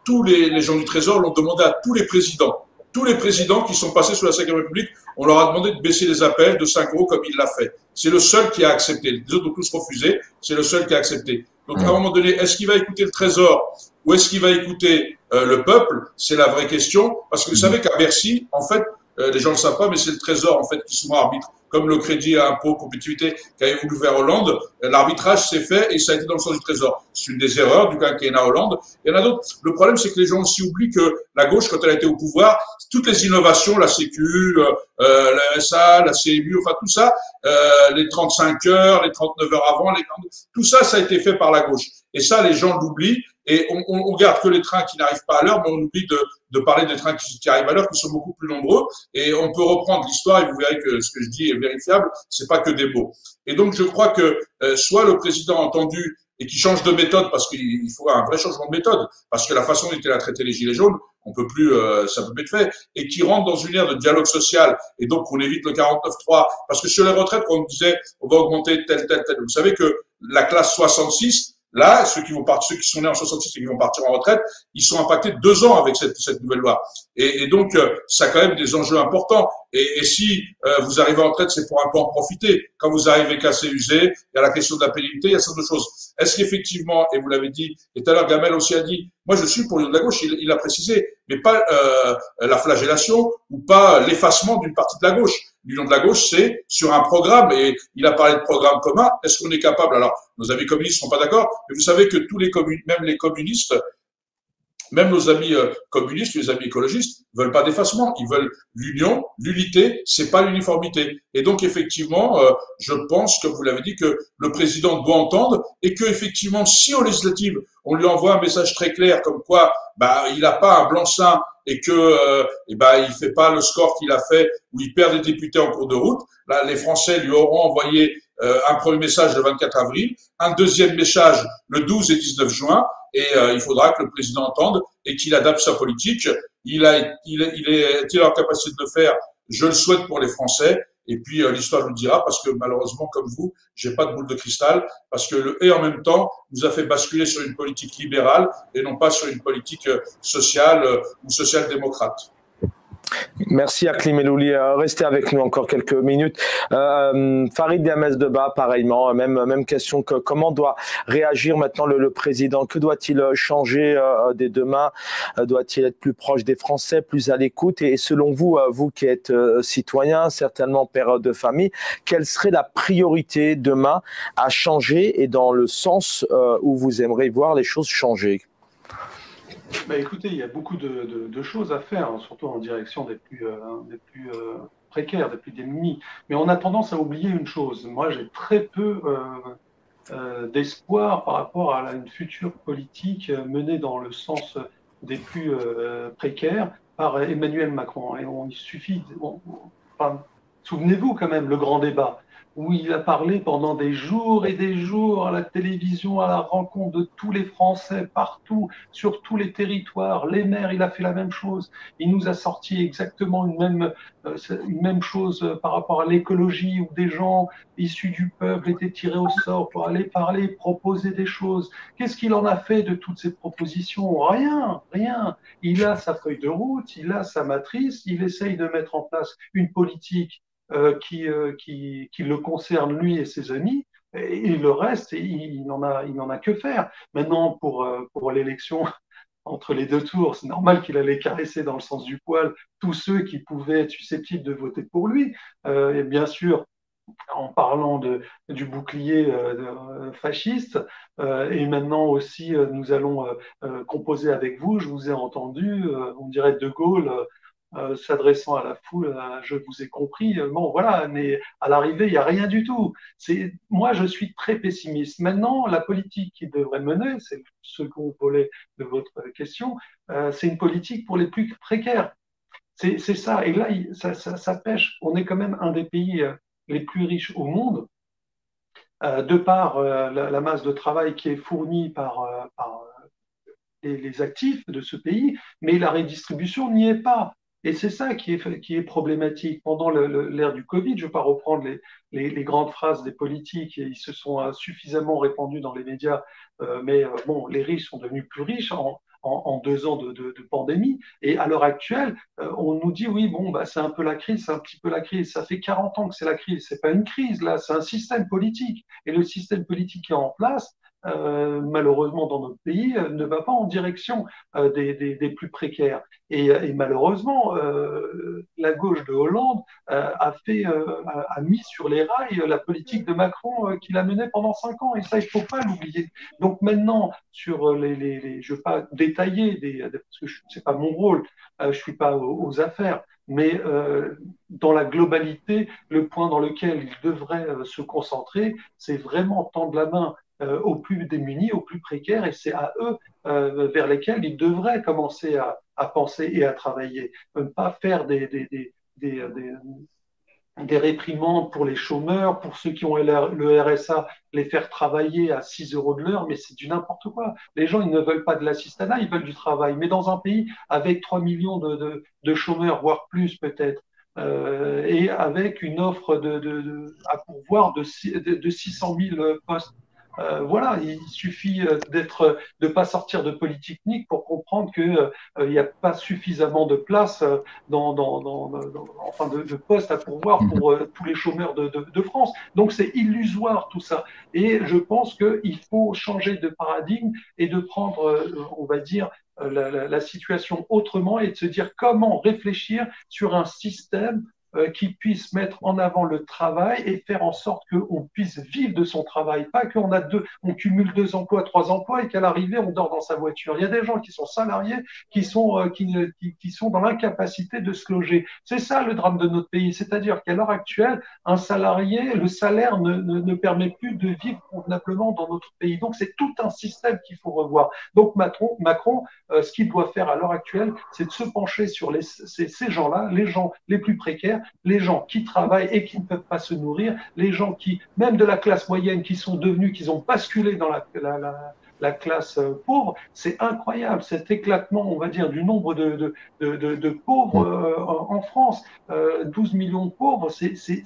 tous les gens du Trésor l'ont demandé à tous les présidents. Tous les présidents qui sont passés sous la Ve République, on leur a demandé de baisser les APL de 5 € comme il l'a fait. C'est le seul qui a accepté. Les autres ont tous refusé. C'est le seul qui a accepté. Donc, à un moment donné, est-ce qu'il va écouter le Trésor ou est-ce qu'il va écouter le peuple? C'est la vraie question. Parce que vous savez qu'à Bercy, en fait, les gens ne le savent pas, mais c'est le Trésor, en fait, qui souvent arbitre. Comme le crédit à impôt compétitivité qu'avait voulu faire Hollande, l'arbitrage s'est fait et ça a été dans le sens du Trésor. C'est une des erreurs du quinquennat Hollande. Il y en a d'autres. Le problème, c'est que les gens aussi oublient que la gauche, quand elle a été au pouvoir, toutes les innovations, la Sécu, la SA, la CMU, enfin tout ça, les 35 heures, les 39 heures avant, tout ça, ça a été fait par la gauche. Et ça, les gens l'oublient. Et on garde que les trains qui n'arrivent pas à l'heure, mais on oublie de parler des trains qui arrivent à l'heure, qui sont beaucoup plus nombreux. Et on peut reprendre l'histoire et vous verrez que ce que je dis est vérifiable. C'est pas que des mots. Et donc, je crois que soit le président a entendu et qui change de méthode, parce qu'il faut un vrai changement de méthode, parce que la façon dont il a traité les gilets jaunes, on peut plus, ça peut plus être fait, et qui rentre dans une ère de dialogue social, et donc on évite le 49.3, parce que sur les retraites, quand on disait on va augmenter tel, vous savez que la classe 66, là, ceux qui sont nés en 66 et qui vont partir en retraite, ils sont impactés 2 ans avec cette nouvelle loi. Et donc, ça a quand même des enjeux importants. Et si vous arrivez en retraite, c'est pour un peu en profiter. Quand vous arrivez cassé, usé, il y a la question de la pénibilité, il y a certaines choses. Est-ce qu'effectivement, et vous l'avez dit, et tout à l'heure Gamel aussi a dit, moi je suis pour l'union de la gauche, il l'a précisé, mais pas la flagellation ou pas l'effacement d'une partie de la gauche. L'union de la gauche, c'est sur un programme, et il a parlé de programme commun. Est-ce qu'on est capable? Alors, nos amis communistes ne sont pas d'accord, mais vous savez que même les communistes, même nos amis communistes, les amis écologistes, veulent pas d'effacement. Ils veulent l'union, l'unité, c'est pas l'uniformité. Et donc, effectivement, je pense, comme vous l'avez dit, que le président doit entendre et que, effectivement, si aux législatives, on lui envoie un message très clair comme quoi, il n'a pas un blanc-seing et que, il fait pas le score qu'il a fait où il perd des députés en cours de route, là, les Français lui auront envoyé un premier message le 24 avril, un deuxième message le 12 et 19 juin, et il faudra que le président entende et qu'il adapte sa politique. Il est en capacité de le faire. Je le souhaite pour les Français. Et puis l'histoire nous dira, parce que malheureusement, comme vous, j'ai pas de boule de cristal, parce que le et en même temps nous a fait basculer sur une politique libérale et non pas sur une politique sociale ou social-démocrate. Merci Aklim Elouli. Restez avec nous encore quelques minutes. Farid Diamès-Deba, pareillement, même question. Comment doit réagir maintenant le président? Que doit-il changer dès demain? Doit-il être plus proche des Français, plus à l'écoute? Et selon vous, vous qui êtes citoyen, certainement père de famille, quelle serait la priorité demain à changer et dans le sens où vous aimeriez voir les choses changer? Écoutez, il y a beaucoup de choses à faire, hein, surtout en direction des plus précaires, des plus démunis. Mais on a tendance à oublier une chose. Moi, j'ai très peu d'espoir par rapport à une future politique menée dans le sens des plus précaires par Emmanuel Macron. Et il suffit, souvenez-vous quand même, le grand débat, où il a parlé pendant des jours et des jours à la télévision, à la rencontre de tous les Français, partout, sur tous les territoires. Les maires, il a fait la même chose. Il nous a sorti exactement une même chose par rapport à l'écologie, où des gens issus du peuple étaient tirés au sort pour aller parler, proposer des choses. Qu'est-ce qu'il en a fait de toutes ces propositions? Rien, rien. Il a sa feuille de route, il a sa matrice, il essaye de mettre en place une politique qui le concerne lui et ses amis, et le reste, il n'en a que faire. Maintenant, pour l'élection entre les deux tours, c'est normal qu'il allait caresser dans le sens du poil tous ceux qui pouvaient être susceptibles de voter pour lui. Et bien sûr, en parlant du bouclier fasciste, et maintenant aussi, nous allons composer avec vous. Je vous ai entendu, on dirait De Gaulle, s'adressant à la foule, je vous ai compris. Bon, voilà, mais à l'arrivée, il n'y a rien du tout. Moi, je suis très pessimiste. Maintenant, la politique qu'il devrait mener, c'est le second volet de votre question, c'est une politique pour les plus précaires. C'est ça. Et là, ça pêche. On est quand même un des pays les plus riches au monde, de par la masse de travail qui est fournie par les actifs de ce pays, mais la redistribution n'y est pas. Et c'est ça qui est problématique. Pendant l'ère du Covid, je ne vais pas reprendre les grandes phrases des politiques, et ils se sont suffisamment répandus dans les médias, mais bon, les riches sont devenus plus riches en 2 ans de pandémie. Et à l'heure actuelle, on nous dit oui, bon, bah, c'est un peu la crise, c'est un petit peu la crise. Ça fait 40 ans que c'est la crise. C'est pas une crise, là, c'est un système politique. Et le système politique qui est en place, malheureusement dans notre pays, ne va pas en direction des plus précaires. Et malheureusement, la gauche de Hollande a mis sur les rails la politique de Macron qu'il a menée pendant 5 ans. Et ça, il ne faut pas l'oublier. Donc maintenant, sur je ne veux pas détailler, parce que ce n'est pas mon rôle, je ne suis pas aux affaires, mais dans la globalité, le point dans lequel il devrait se concentrer, c'est vraiment tendre la main aux plus démunis, aux plus précaires, et c'est à eux vers lesquels ils devraient commencer à penser et à travailler. Ne pas faire des réprimandes pour les chômeurs, pour ceux qui ont le RSA, les faire travailler à 6 € de l'heure, mais c'est du n'importe quoi. Les gens, ils ne veulent pas de l'assistanat, ils veulent du travail. Mais dans un pays avec 3 millions de chômeurs, voire plus peut-être, et avec une offre à pourvoir de 600 000 postes, voilà, il suffit de pas sortir de Polytechnique pour comprendre que il n'y a pas suffisamment de place enfin de postes à pourvoir pour tous les chômeurs de France. Donc c'est illusoire tout ça. Et je pense qu'il faut changer de paradigme et de prendre, on va dire, la situation autrement, et de se dire comment réfléchir sur un système qui puisse mettre en avant le travail et faire en sorte qu'on puisse vivre de son travail, pas on cumule 2 emplois, 3 emplois, et qu'à l'arrivée on dort dans sa voiture. Il y a des gens qui sont salariés, qui sont dans l'incapacité de se loger. C'est ça le drame de notre pays, c'est-à-dire qu'à l'heure actuelle, un salarié, le salaire ne permet plus de vivre convenablement dans notre pays. Donc c'est tout un système qu'il faut revoir. Donc Macron, ce qu'il doit faire à l'heure actuelle, c'est de se pencher sur ces gens-là, les gens les plus précaires, les gens qui travaillent et qui ne peuvent pas se nourrir, les gens qui, même de la classe moyenne, qui ont basculé dans la classe pauvre. C'est incroyable, cet éclatement, on va dire, du nombre de pauvres en France. 12 millions de pauvres, c'est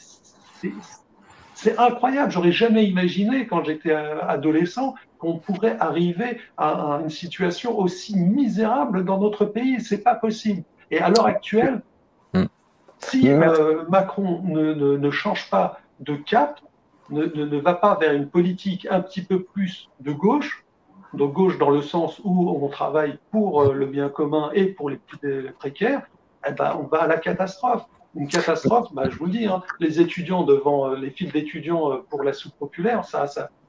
incroyable. J'aurais jamais imaginé, quand j'étais adolescent, qu'on pourrait arriver à une situation aussi misérable dans notre pays. C'est pas possible. Et à l'heure actuelle, si Macron ne change pas de cap, ne va pas vers une politique un petit peu plus de gauche, donc gauche dans le sens où on travaille pour le bien commun et pour les précaires, eh ben, on va à la catastrophe. Une catastrophe, je vous le dis, hein, les étudiants devant les files d'étudiants pour la soupe populaire,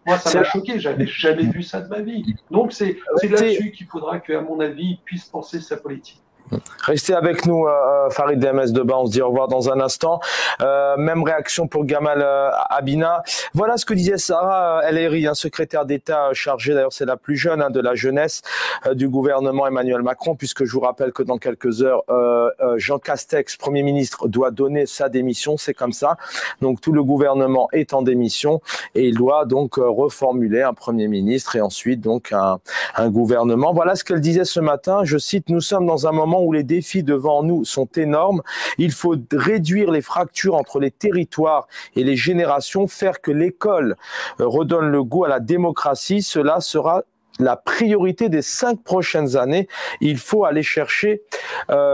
moi, ça m'a choqué. J'avais jamais vu ça de ma vie. Donc, c'est là-dessus qu'il faudra qu'à mon avis, il puisse penser sa politique. Restez avec nous, Farid DMS Debat. On se dit au revoir dans un instant. Même réaction pour Gamal Abina. Voilà ce que disait Sarah El Haïry, secrétaire d'État chargée, d'ailleurs c'est la plus jeune de la jeunesse du gouvernement Emmanuel Macron, puisque je vous rappelle que dans quelques heures, Jean Castex, Premier ministre, doit donner sa démission. C'est comme ça. Donc tout le gouvernement est en démission et il doit donc reformuler un Premier ministre et ensuite donc un gouvernement. Voilà ce qu'elle disait ce matin. Je cite: nous sommes dans un moment où les défis devant nous sont énormes. Il faut réduire les fractures entre les territoires et les générations, faire que l'école redonne le goût à la démocratie. Cela sera la priorité des 5 prochaines années. Il faut aller chercher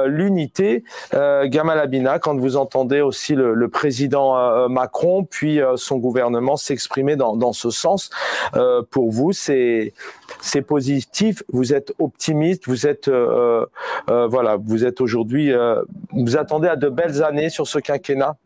l'unité. Gamal Abina, quand vous entendez aussi le président Macron, puis son gouvernement s'exprimer dans ce sens, pour vous, c'est positif, vous êtes optimiste, vous êtes vous êtes aujourd'hui, vous attendez à de belles années sur ce quinquennat?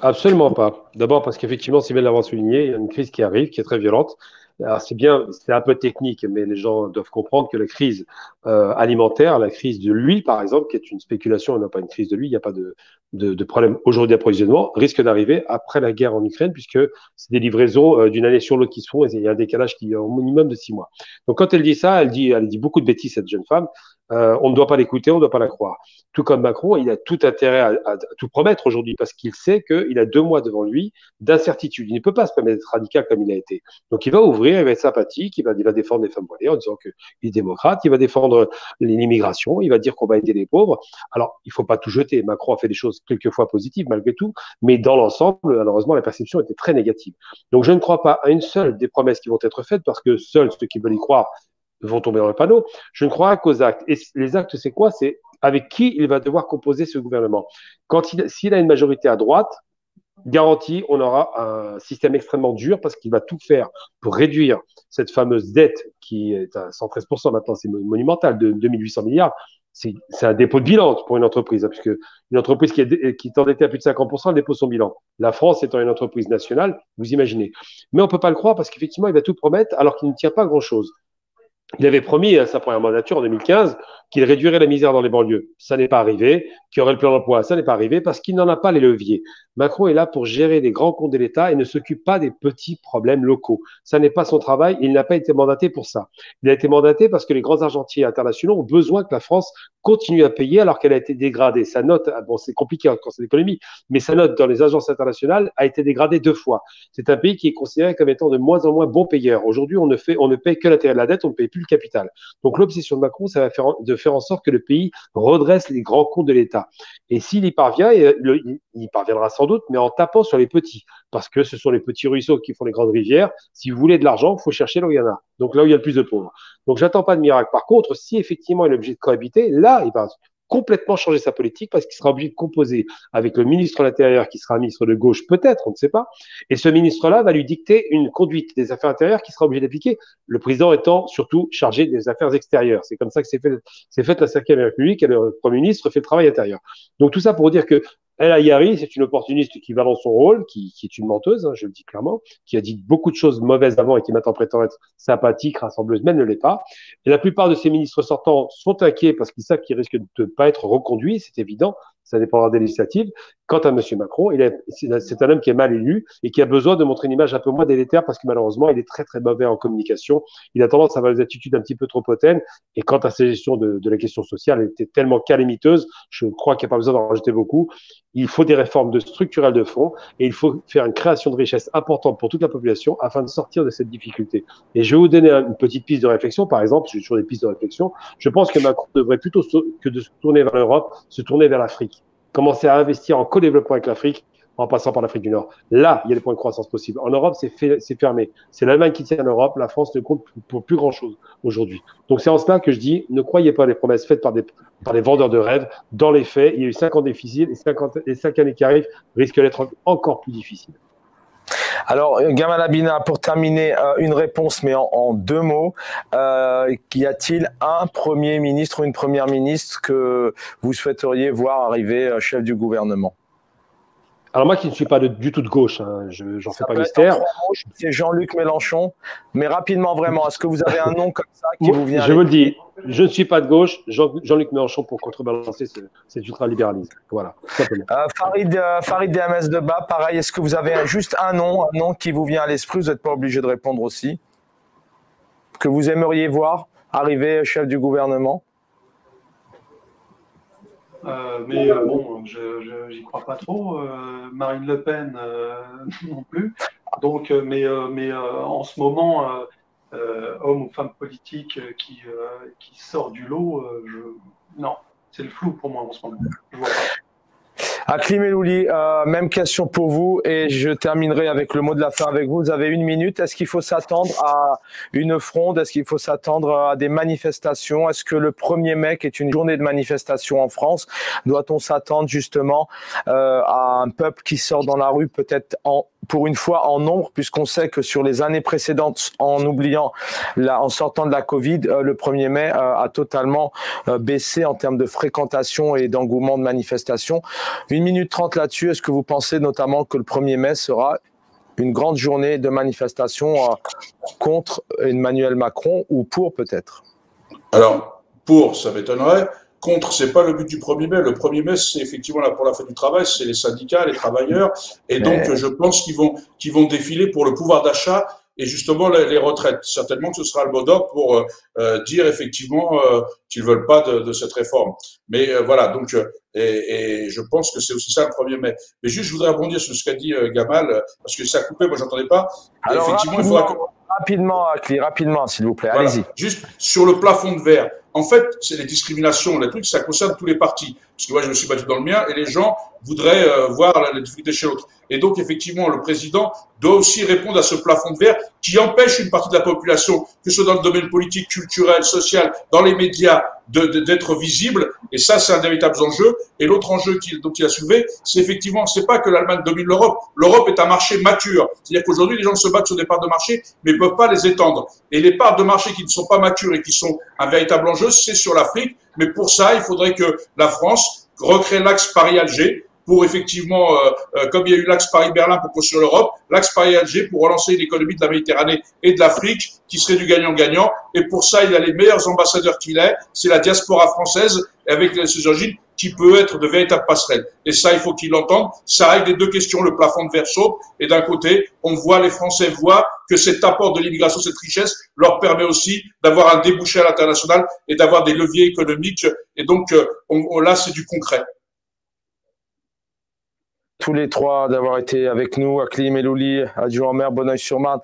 Absolument pas. D'abord parce qu'effectivement, si bien l'avoir souligné, il y a une crise qui arrive, qui est très violente. Alors c'est bien, c'est un peu technique, mais les gens doivent comprendre que la crise alimentaire, la crise de l'huile par exemple, qui est une spéculation et non pas une crise de l'huile, il n'y a pas de problème aujourd'hui d'approvisionnement, risque d'arriver après la guerre en Ukraine, puisque c'est des livraisons d'une année sur l'autre qui se font, et il y a un décalage qui est au minimum de 6 mois. Donc quand elle dit ça, elle dit beaucoup de bêtises, cette jeune femme. On ne doit pas l'écouter, on ne doit pas la croire. Tout comme Macron, il a tout intérêt à tout promettre aujourd'hui parce qu'il sait qu'il a 2 mois devant lui d'incertitude. Il ne peut pas se permettre d'être radical comme il a été. Donc il va ouvrir, il va être sympathique, il va défendre les femmes voilées en disant qu'il est démocrate, il va défendre l'immigration, il va dire qu'on va aider les pauvres. Alors, il ne faut pas tout jeter. Macron a fait des choses quelquefois positives malgré tout, mais dans l'ensemble, malheureusement, la perception était très négative. Donc je ne crois pas à une seule des promesses qui vont être faites parce que seuls ceux qui veulent y croire vont tomber dans le panneau. Je ne crois qu'aux actes. Et les actes, c'est quoi? C'est avec qui il va devoir composer ce gouvernement. S'il a une majorité à droite, garantie, on aura un système extrêmement dur parce qu'il va tout faire pour réduire cette fameuse dette qui est à 113% maintenant, c'est monumental, de 2800 milliards. C'est un dépôt de bilan pour une entreprise, puisque une entreprise qui est endettée à plus de 50%, elle dépose son bilan. La France étant une entreprise nationale, vous imaginez. Mais on ne peut pas le croire parce qu'effectivement, il va tout promettre alors qu'il ne tient pas grand-chose. Il avait promis à sa première mandature en 2015 qu'il réduirait la misère dans les banlieues. Ça n'est pas arrivé. Qu'il y aurait le plan d'emploi, ça n'est pas arrivé parce qu'il n'en a pas les leviers. Macron est là pour gérer les grands comptes de l'État et ne s'occupe pas des petits problèmes locaux. Ça n'est pas son travail. Il n'a pas été mandaté pour ça. Il a été mandaté parce que les grands argentiers internationaux ont besoin que la France continue à payer alors qu'elle a été dégradée. Sa note, bon, c'est compliqué quand c'est l'économie, mais sa note dans les agences internationales a été dégradée 2 fois. C'est un pays qui est considéré comme étant de moins en moins bon payeur. Aujourd'hui, on ne paye que l'intérêt de la dette, on ne paye plus le capital. Donc l'obsession de Macron, ça va faire en sorte que le pays redresse les grands comptes de l'État. Et s'il y parvient, il y parviendra sans doute, mais en tapant sur les petits, parce que ce sont les petits ruisseaux qui font les grandes rivières. Si vous voulez de l'argent, il faut chercher là où il y en a. Donc là où il y a le plus de pauvres. Donc j'attends pas de miracle. Par contre, si effectivement il est obligé de cohabiter, là, il va complètement changer sa politique parce qu'il sera obligé de composer avec le ministre de l'Intérieur qui sera un ministre de gauche, peut-être, on ne sait pas. Et ce ministre-là va lui dicter une conduite des affaires intérieures qu'il sera obligé d'appliquer. Le président étant surtout chargé des affaires extérieures. C'est comme ça que c'est fait la 5e République et le Premier ministre fait le travail intérieur. Donc tout ça pour dire que El Ayari, c'est une opportuniste qui va dans son rôle, qui est une menteuse, hein, je le dis clairement, qui a dit beaucoup de choses mauvaises avant et qui maintenant prétend être sympathique, rassembleuse, mais elle ne l'est pas. Et la plupart de ces ministres sortants sont inquiets parce qu'ils savent qu'ils risquent de ne pas être reconduits, c'est évident, ça dépendra des législatives. Quant à M. Macron, c'est un homme qui est mal élu et qui a besoin de montrer une image un peu moins délétère parce que malheureusement, il est très très mauvais en communication. Il a tendance à avoir des attitudes un petit peu trop hautaines. Et quant à sa gestion de la question sociale, elle était tellement calamiteuse, je crois qu'il n'y a pas besoin d'en rajouter beaucoup. Il faut des réformes structurelles de fond et il faut faire une création de richesse importante pour toute la population afin de sortir de cette difficulté. Et je vais vous donner une petite piste de réflexion, par exemple, j'ai toujours des pistes de réflexion. Je pense que Macron devrait plutôt que de se tourner vers l'Europe, se tourner vers l'Afrique. Commencer à investir en co-développement avec l'Afrique en passant par l'Afrique du Nord. Là, il y a des points de croissance possibles. En Europe, c'est fermé. C'est l'Allemagne qui tient l'Europe. La France ne compte pour plus grand-chose aujourd'hui. Donc, c'est en cela que je dis, ne croyez pas les promesses faites par des vendeurs de rêves. Dans les faits, il y a eu 5 ans difficiles et les 5 années qui arrivent risquent d'être encore plus difficiles. Alors, Gamal Abina, pour terminer, une réponse, mais en 2 mots. Y a-t-il un Premier ministre ou une Première ministre que vous souhaiteriez voir arriver chef du gouvernement? Alors moi qui ne suis pas du tout de gauche, hein, j'en fais pas mystère. C'est Jean-Luc Mélenchon, mais rapidement vraiment, est-ce que vous avez un nom comme ça qui vous vient? Je vous le dis, je ne suis pas de gauche, Jean-Luc Mélenchon pour contrebalancer cet ultralibéralisme. Voilà, simplement. Farid DMS de Bas, pareil, est-ce que vous avez juste un nom qui vous vient à l'esprit? Vous n'êtes pas obligé de répondre aussi. Que vous aimeriez voir arriver chef du gouvernement? Mais bon, j'y crois pas trop. Marine Le Pen non plus. Donc, mais en ce moment, homme ou femme politique qui sort du lot, non, c'est le flou pour moi en ce moment. Je vois pas. Aklim Elouli, même question pour vous et je terminerai avec le mot de la fin avec vous. Vous avez 1 minute. Est-ce qu'il faut s'attendre à une fronde? Est-ce qu'il faut s'attendre à des manifestations? Est-ce que le 1er mai est une journée de manifestation en France? Doit-on s'attendre justement à un peuple qui sort dans la rue peut-être pour une fois en nombre, puisqu'on sait que sur les années précédentes, en sortant de la Covid, le 1er mai a totalement baissé en termes de fréquentation et d'engouement de manifestation. 1 minute 30 là-dessus, est-ce que vous pensez notamment que le 1er mai sera une grande journée de manifestation contre Emmanuel Macron ou pour peut-être? Alors, pour, ça m'étonnerait. Contre, c'est pas le but du 1er mai. Le 1er mai, c'est effectivement là pour la fête du travail, c'est les syndicats, les travailleurs. Et donc, je pense qu'ils vont défiler pour le pouvoir d'achat et justement les retraites. Certainement que ce sera le mot d'ordre pour dire effectivement qu'ils veulent pas de cette réforme. Mais voilà, donc et je pense que c'est aussi ça le 1er mai. Mais juste, je voudrais rebondir sur ce qu'a dit Gamal, parce que ça a coupé, moi j'entendais pas. Alors, effectivement, il faudra rapidement, Akli, rapidement, s'il vous plaît. Voilà. Allez-y. Juste sur le plafond de verre. En fait, c'est les discriminations, les trucs, ça concerne tous les partis. Parce que moi, je me suis battu dans le mien et les gens voudraient voir la difficulté chez l'autre. Et donc, effectivement, le président doit aussi répondre à ce plafond de verre qui empêche une partie de la population, que ce soit dans le domaine politique, culturel, social, dans les médias, d'être visible. Et ça, c'est un véritable enjeu. Et l'autre enjeu dont il a soulevé, c'est effectivement, c'est pas que l'Allemagne domine l'Europe. L'Europe est un marché mature. C'est-à-dire qu'aujourd'hui, les gens se battent sur des parts de marché, mais ne peuvent pas les étendre. Et les parts de marché qui ne sont pas matures et qui sont un véritable enjeu, c'est sur l'Afrique. Mais pour ça, il faudrait que la France recrée l'axe Paris-Alger pour effectivement, comme il y a eu l'axe Paris-Berlin pour construire l'Europe, l'axe Paris-Alger pour relancer une économie de la Méditerranée et de l'Afrique qui serait du gagnant-gagnant. Et pour ça, il a les meilleurs ambassadeurs qu'il ait. C'est la diaspora française avec ses origines qui peut être de véritables passerelles. Et ça, il faut qu'ils l'entendent. Ça règle les deux questions, le plafond de verre saute. Et d'un côté, les Français voient que cet apport de l'immigration, cette richesse, leur permet aussi d'avoir un débouché à l'international et d'avoir des leviers économiques. Et donc, là, c'est du concret. Tous les trois d'avoir été avec nous, Akli Melouli, adjoint au maire Bonneuil-sur-Marne.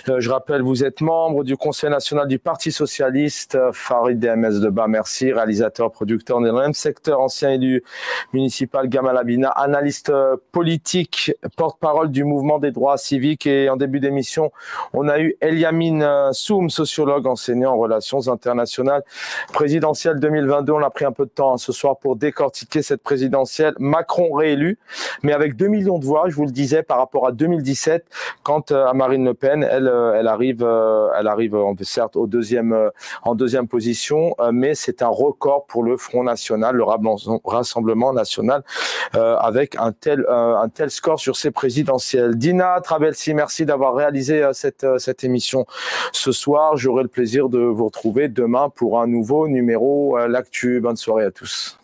Je rappelle, vous êtes membre du Conseil national du Parti socialiste, Farid DMS de Bas, merci, réalisateur, producteur dans le même secteur, ancien élu municipal, Gamal Abina, analyste politique, porte-parole du mouvement des droits civiques. Et en début d'émission, on a eu Eliamine Soum, sociologue, enseignant en relations internationales, présidentielle 2022. On a pris un peu de temps ce soir pour décortiquer cette présidentielle. Macron réélu, mais avec 2 millions de voix, je vous le disais, par rapport à 2017, quand à Marine Le Pen, elle arrive certes en deuxième position, mais c'est un record pour le Front National, le Rassemblement National, avec un tel score sur ces présidentielles. Dina Trabelsi, merci d'avoir réalisé cette émission ce soir. J'aurai le plaisir de vous retrouver demain pour un nouveau numéro L'Actu. Bonne soirée à tous.